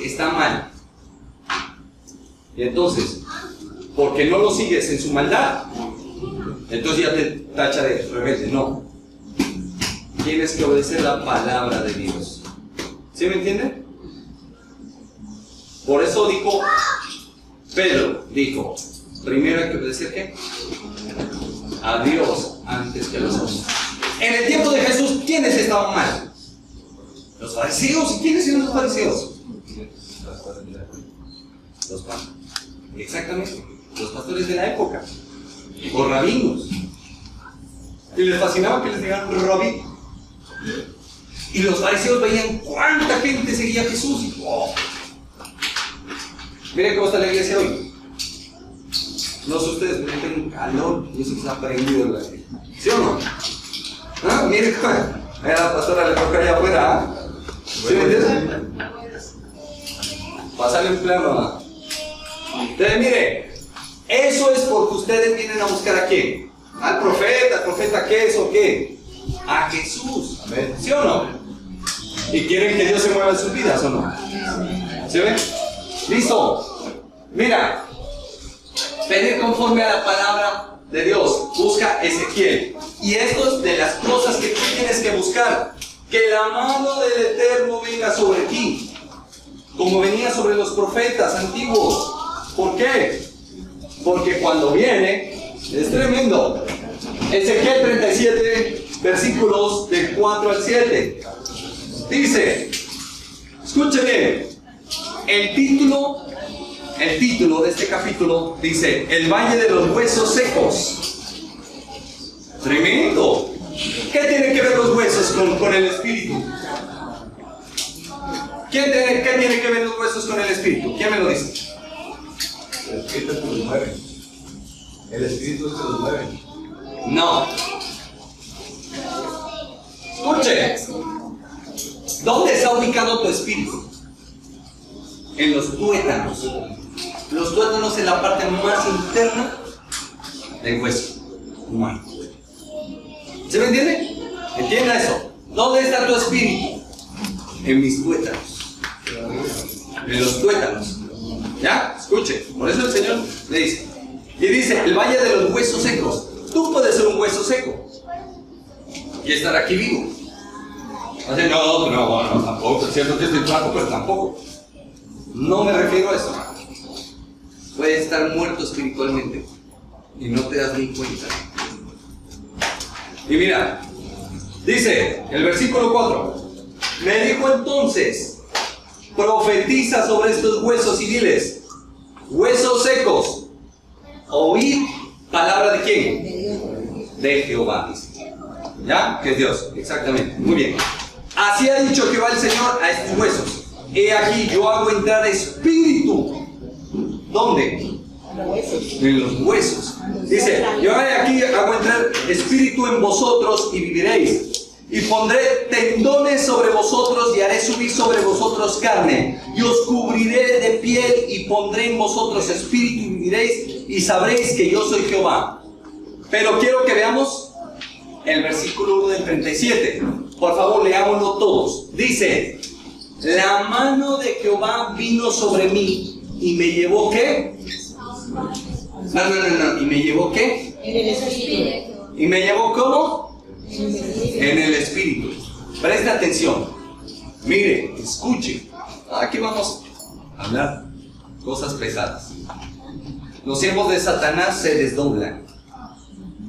Speaker 7: Está mal. Y entonces, porque no lo sigues en su maldad, entonces ya te tacha de rebelde. No. Tienes que obedecer la palabra de Dios. ¿Sí me entienden? Por eso dijo, Pedro dijo, primero hay que obedecer ¿qué? A Dios antes que a los hombres. En el tiempo de Jesús, ¿quiénes estaban mal? Los fariseos. ¿Y quiénes eran los fariseos? Los pastores. Exactamente. Los pastores de la época. O rabinos. Y les fascinaba que les digan rabí. Y los fariseos veían cuánta gente seguía a Jesús. Y, oh. Miren cómo está la iglesia hoy. No sé ustedes, pero yo tengo un calor y eso que está prendido en la iglesia. ¿Sí o no? ¿Ah? Miren cómo. A la pastora le toca allá afuera. ¿Ah? ¿Sí me entiendes? Pasarle un plano. ¿Ah? Entonces, mire, eso es porque ustedes vienen a buscar a quién. Al profeta. ¿El profeta qué es o qué? A Jesús. Amén. ¿Sí o no? ¿Y quieren que Dios se mueva en sus vidas o no? ¿Sí ven? Listo. Mira, pedir conforme a la palabra de Dios. Busca Ezequiel. Y esto es de las cosas que tú tienes que buscar. Que la mano del Eterno venga sobre ti, como venía sobre los profetas antiguos. ¿Por qué? Porque cuando viene, es tremendo. Ezequiel 37, versículos del 4 al 7. Dice, escuchen bien, el título de este capítulo dice, el valle de los huesos secos. Tremendo. ¿Qué tienen que ver los huesos con el espíritu? ¿Qué tiene que ver los huesos con el espíritu? ¿Quién me lo dice?
Speaker 6: El espíritu es que los mueve. El espíritu es que los mueve.
Speaker 7: No. Escuche. ¿Dónde está ubicado tu espíritu? En los tuétanos. Los tuétanos en la parte más interna del hueso humano. ¿Se me entiende? Entienda eso. ¿Dónde está tu espíritu? En mis tuétanos. En los tuétanos. ¿Ya? Escuche. Por eso el Señor le dice. Y dice, el valle de los huesos secos. Tú puedes ser un hueso seco y estar aquí vivo. O sea, no, tampoco. Es cierto que estoy flaco, pero tampoco. No me refiero a eso. Puedes estar muerto espiritualmente y no te das ni cuenta. Y mira, dice el versículo 4. Me dijo entonces, profetiza sobre estos huesos y diles, huesos secos, oíd palabra de quién? De Jehová, dice. ¿Ya? Que es Dios, exactamente. Muy bien. Así ha dicho Jehová el Señor a estos huesos. He aquí yo hago entrar espíritu. ¿Dónde? En los huesos. Dice, yo aquí hago entrar espíritu en vosotros y viviréis. Y pondré tendones sobre vosotros y haré subir sobre vosotros carne. Y os cubriré de piel y pondré en vosotros espíritu y viviréis y sabréis que yo soy Jehová. Pero quiero que veamos el versículo 1 del 37. Por favor, leámoslo todos. Dice, la mano de Jehová vino sobre mí y me llevó ¿qué? No. ¿Y me llevó qué?
Speaker 5: En el espíritu.
Speaker 7: ¿Y me llevó cómo? En el espíritu. Presta atención. Mire, escuche. Aquí vamos a hablar cosas pesadas. Los siervos de Satanás se desdoblan.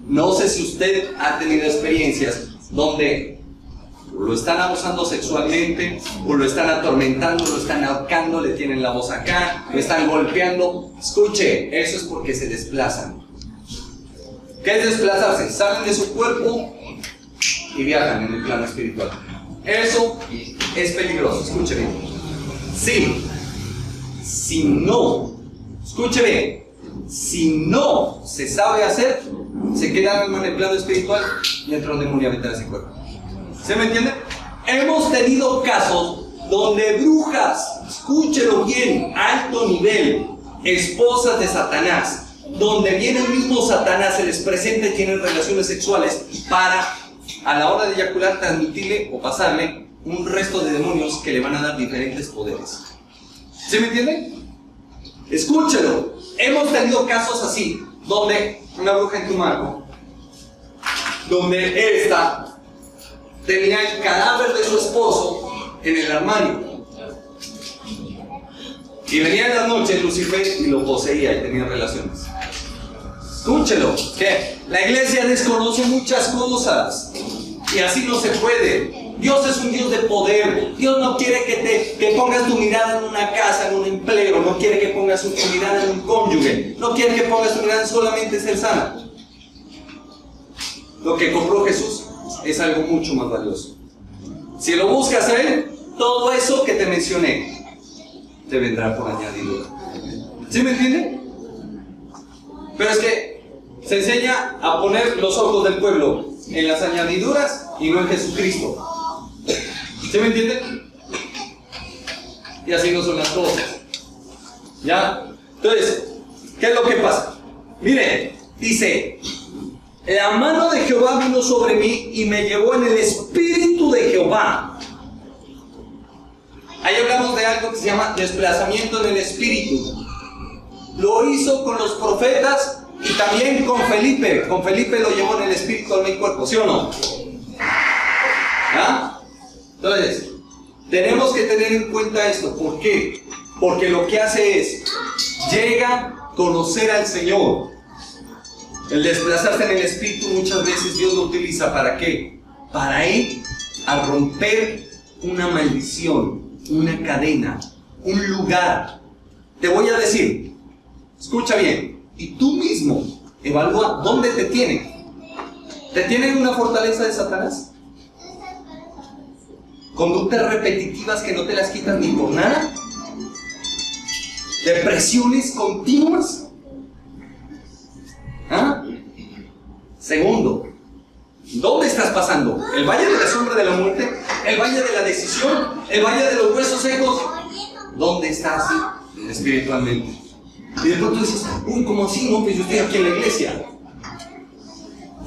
Speaker 7: No sé si usted ha tenido experiencias donde lo están abusando sexualmente, o lo están atormentando, lo están ahorcando, le tienen la voz acá, lo están golpeando. Escuche, eso es porque se desplazan. ¿Qué es desplazarse? Salen de su cuerpo y viajan en el plano espiritual. Eso es peligroso, escuche bien. Sí, si no, escuche bien, si no se sabe hacer, se queda en el plano espiritual y entra un demonio a meter ese cuerpo. ¿Se me entiende? Hemos tenido casos donde brujas, escúchelo bien, alto nivel, esposas de Satanás, donde viene el mismo Satanás, se les presenta y tienen relaciones sexuales para, a la hora de eyacular, transmitirle o pasarle un resto de demonios que le van a dar diferentes poderes. ¿Se me entiende? Escúchelo. Hemos tenido casos así, donde una bruja en tu mano, donde esta tenía el cadáver de su esposo en el armario. Y venía en la noche Lucifer y lo poseía y tenía relaciones. Escúchelo, que la iglesia desconoce muchas cosas y así no se puede. Dios es un Dios de poder. Dios no quiere que pongas tu mirada en una casa, en un empleo. No quiere que pongas tu mirada en un cónyuge. No quiere que pongas tu mirada en solamente ser sana. Lo que compró Jesús es algo mucho más valioso. Si lo buscas a Él, todo eso que te mencioné te vendrá por añadidura. ¿Sí me entienden? Pero es que se enseña a poner los ojos del pueblo en las añadiduras y no en Jesucristo. ¿Sí me entienden? Y así no son las cosas. ¿Ya? Entonces, ¿qué es lo que pasa? Miren, dice: la mano de Jehová vino sobre mí y me llevó en el espíritu de Jehová. Ahí hablamos de algo que se llama desplazamiento en el espíritu. Lo hizo con los profetas y también con Felipe. Con Felipe lo llevó en el espíritu, alma y cuerpo, ¿sí o no? ¿Ah? Entonces, tenemos que tener en cuenta esto. ¿Por qué? Porque lo que hace es, llega a conocer al Señor. El desplazarse en el espíritu muchas veces Dios lo utiliza ¿para qué? Para ir a romper una maldición, una cadena, un lugar. Te voy a decir, escucha bien, y tú mismo evalúa dónde te tienen. ¿Te tienen una fortaleza de Satanás? Conductas repetitivas que no te las quitas ni por nada. Depresiones continuas. ¿Ah? Segundo, ¿dónde estás pasando? ¿El valle de la sombra de la muerte? ¿El valle de la decisión? ¿El valle de los huesos secos? ¿Dónde estás espiritualmente? Y de pronto dices, uy, ¿cómo así? No, pues yo estoy aquí en la iglesia.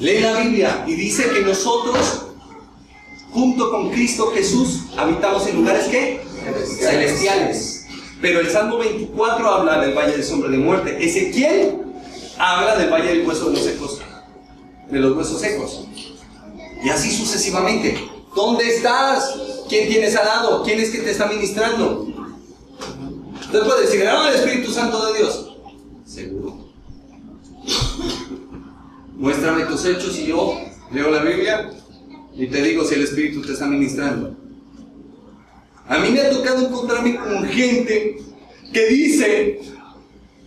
Speaker 7: Lee la Biblia y dice que nosotros, junto con Cristo Jesús, habitamos en lugares ¿qué? Celestiales. Pero el Salmo 24 habla del valle de sombra de muerte. Ezequiel habla del valle del hueso de los secos, de los huesos secos. Y así sucesivamente. ¿Dónde estás? ¿Quién tienes al lado? ¿Quién es que te está ministrando? Entonces puedes decir, ¿no? El Espíritu Santo de Dios. Seguro. Muéstrame tus hechos y yo leo la Biblia y te digo si el Espíritu te está ministrando. A mí me ha tocado encontrarme con gente que dice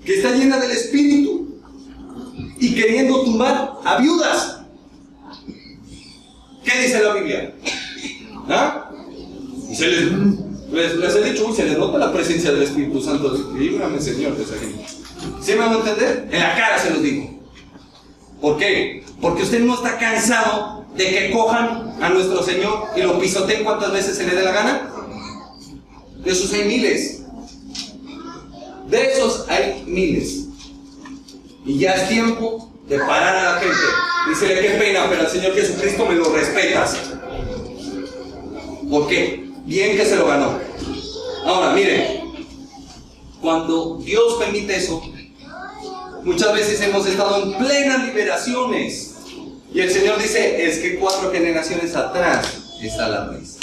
Speaker 7: que está llena del Espíritu y queriendo tumbar a viudas. ¿Qué dice la Biblia? ¿Ah? Y se les he dicho, uy, se les nota la presencia del Espíritu Santo. Líbrame, Señor, de esa gente. ¿Sí me van a entender? En la cara se los digo. ¿Por qué? Porque usted no está cansado de que cojan a nuestro Señor y lo pisoteen cuantas veces se le dé la gana. De esos hay miles. De esos hay miles. Y ya es tiempo de parar a la gente. Dícele, qué pena, pero al Señor Jesucristo me lo respetas. ¿Por qué? Bien que se lo ganó. Ahora, miren, cuando Dios permite eso, muchas veces hemos estado en plenas liberaciones. Y el Señor dice, es que 4 generaciones atrás está la raíz.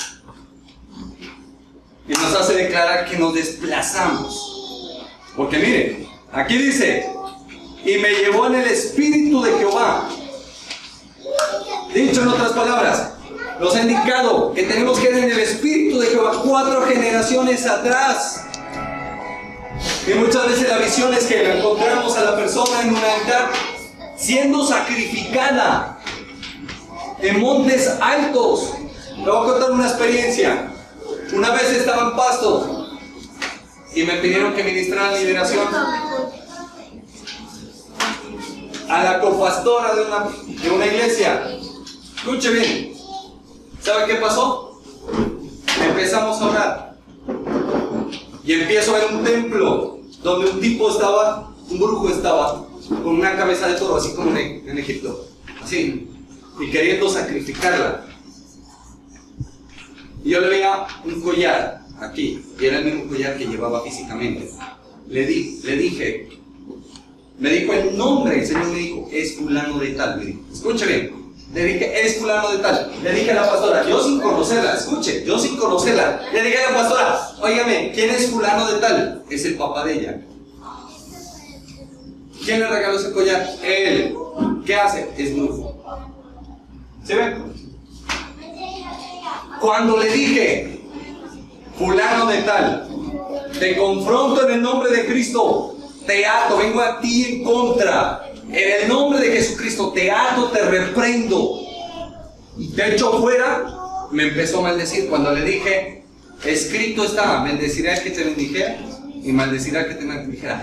Speaker 7: Y nos hace declarar que nos desplazamos. Porque miren, aquí dice, y me llevó en el espíritu de Jehová. Dicho en otras palabras, nos ha indicado que tenemos que ir en el espíritu de Jehová 4 generaciones atrás. Y muchas veces la visión es que encontramos a la persona en un altar siendo sacrificada en montes altos. Le voy a contar una experiencia. Una vez estaba en Pasto y me pidieron que ministrara liberación a la copastora de una iglesia. Escuche bien. ¿Sabe qué pasó? Empezamos a orar y empiezo a ver un templo donde un tipo estaba, un brujo estaba con una cabeza de toro, así como en Egipto, así, y queriendo sacrificarla. Y yo le veía un collar aquí, y era el mismo collar que llevaba físicamente. Le dije, me dijo el nombre, el Señor me dijo, es fulano de tal, me dijo. Escuche bien, le dije, es fulano de tal. Le dije a la pastora, yo sin conocerla, escuche, yo sin conocerla. Le dije a la pastora, óigame, ¿quién es fulano de tal? Es el papá de ella. ¿Quién le regaló ese collar? Él. ¿Qué hace? Es brujo. ¿Se ven? Cuando le dije, fulano de tal, te confronto en el nombre de Cristo, te ato, vengo a ti en contra, en el nombre de Jesucristo, te ato, te reprendo, y te echo fuera, me empezó a maldecir. Cuando le dije, escrito está, bendeciré al que te bendijera, y maldecirá al que te maldijera.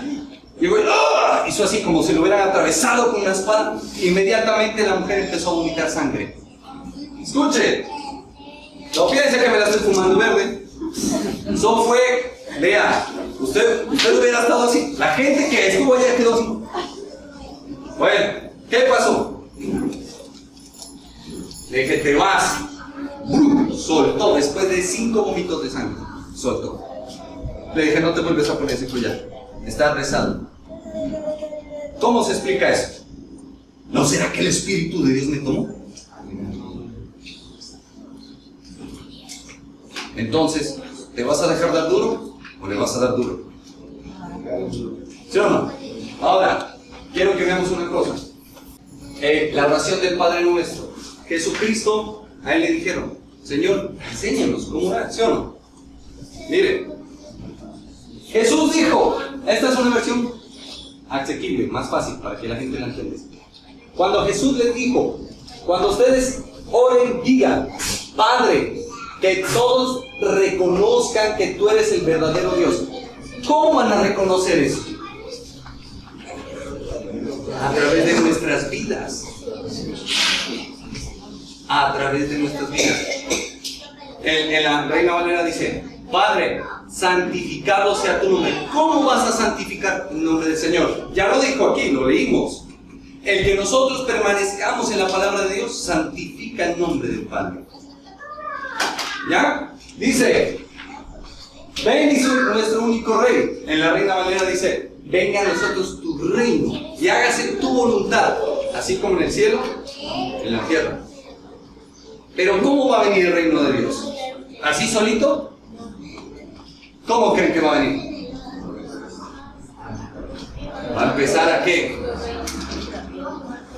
Speaker 7: Llegó y ¡ah! Hizo así como si lo hubieran atravesado con una espada. Inmediatamente la mujer empezó a vomitar sangre. Escuche, no piense que me la estoy fumando verde. Eso fue, vea, usted hubiera estado así. La gente que estuvo allá quedó así. Bueno, ¿qué pasó? Le dije, te vas. Soltó después de 5 vómitos de sangre. Soltó. Le dije, no te vuelves a poner ese collar. Está rezado. ¿Cómo se explica eso? ¿No será que el Espíritu de Dios me tomó? Entonces, ¿te vas a dejar dar duro o le vas a dar duro? ¿Sí o no? Ahora, quiero que veamos una cosa. La oración del Padre Nuestro. Jesucristo, a él le dijeron, Señor, enséñanos cómo orar, ¿sí o no? Mire, Jesús dijo, esta es una versión asequible, más fácil para que la gente la entienda. Cuando Jesús les dijo, cuando ustedes oren, digan, Padre, que todos reconozcan que tú eres el verdadero Dios. ¿Cómo van a reconocer eso? A través de nuestras vidas. A través de nuestras vidas. En la Reina Valera dice, Padre, santificado sea tu nombre. ¿Cómo vas a santificar el nombre del Señor? Ya lo dijo aquí, lo leímos. El que nosotros permanezcamos en la palabra de Dios santifica el nombre del Padre. ¿Ya? Dice, ven, dice nuestro único rey. En la Reina Valera dice, venga a nosotros tu reino y hágase tu voluntad, así como en el cielo, en la tierra. Pero ¿cómo va a venir el reino de Dios? ¿Así solito? ¿Cómo creen que va a venir? Va a empezar ¿a qué?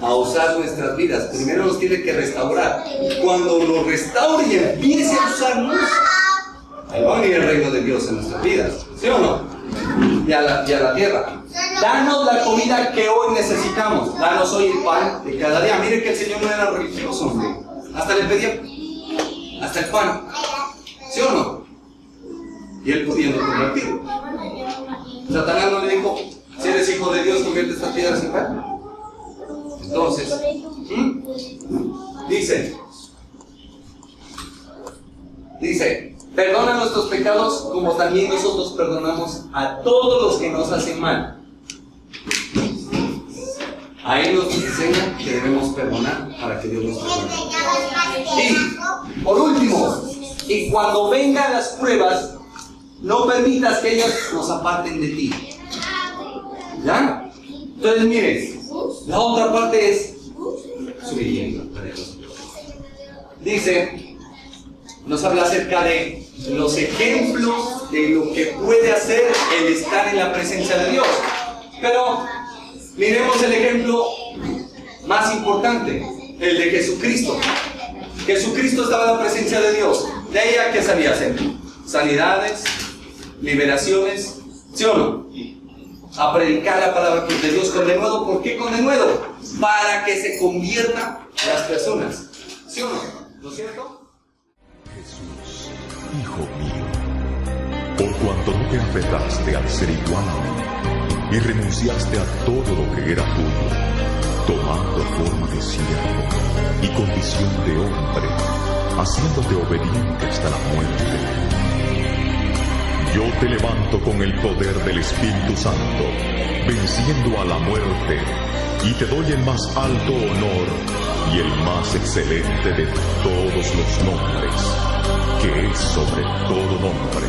Speaker 7: A usar nuestras vidas. Primero nos tiene que restaurar. Cuando nos restaure y empiece a usarnos, ahí va a venir el reino de Dios en nuestras vidas. ¿Sí o no? Y a la tierra. Danos la comida que hoy necesitamos. Danos hoy el pan de cada día. Mire que el Señor no era religioso, hombre. Hasta le pedía hasta el pan. ¿Sí o no? Y él pudiendo convertirlo. Satanás no le dijo, si eres hijo de Dios, convierte estas piedras en pan. Entonces, dice, perdona nuestros pecados como también nosotros perdonamos a todos los que nos hacen mal. Ahí nos enseña que debemos perdonar para que Dios nos perdone. Y, por último, y cuando vengan las pruebas, no permitas que ellas nos aparten de ti. ¿Ya? Entonces, miren, la otra parte es subiendo. Dice, nos habla acerca de los ejemplos de lo que puede hacer el estar en la presencia de Dios. Pero miremos el ejemplo más importante, el de Jesucristo. Jesucristo estaba en la presencia de Dios. De ahí a qué sabía hacer. Sanidades, liberaciones, ¿sí o no? A predicar la palabra de Dios con denuedo. ¿Por qué con denuedo? Para que se conviertan las personas. ¿Sí o no? ¿No es cierto?
Speaker 1: Jesús, Hijo mío, por cuanto no te aferraste al ser igual a mí y renunciaste a todo lo que era tuyo, tomando forma de siervo y condición de hombre, haciéndote obediente hasta la muerte. Yo te levanto con el poder del Espíritu Santo, venciendo a la muerte, y te doy el más alto honor y el más excelente de todos los nombres, que es sobre todo nombre,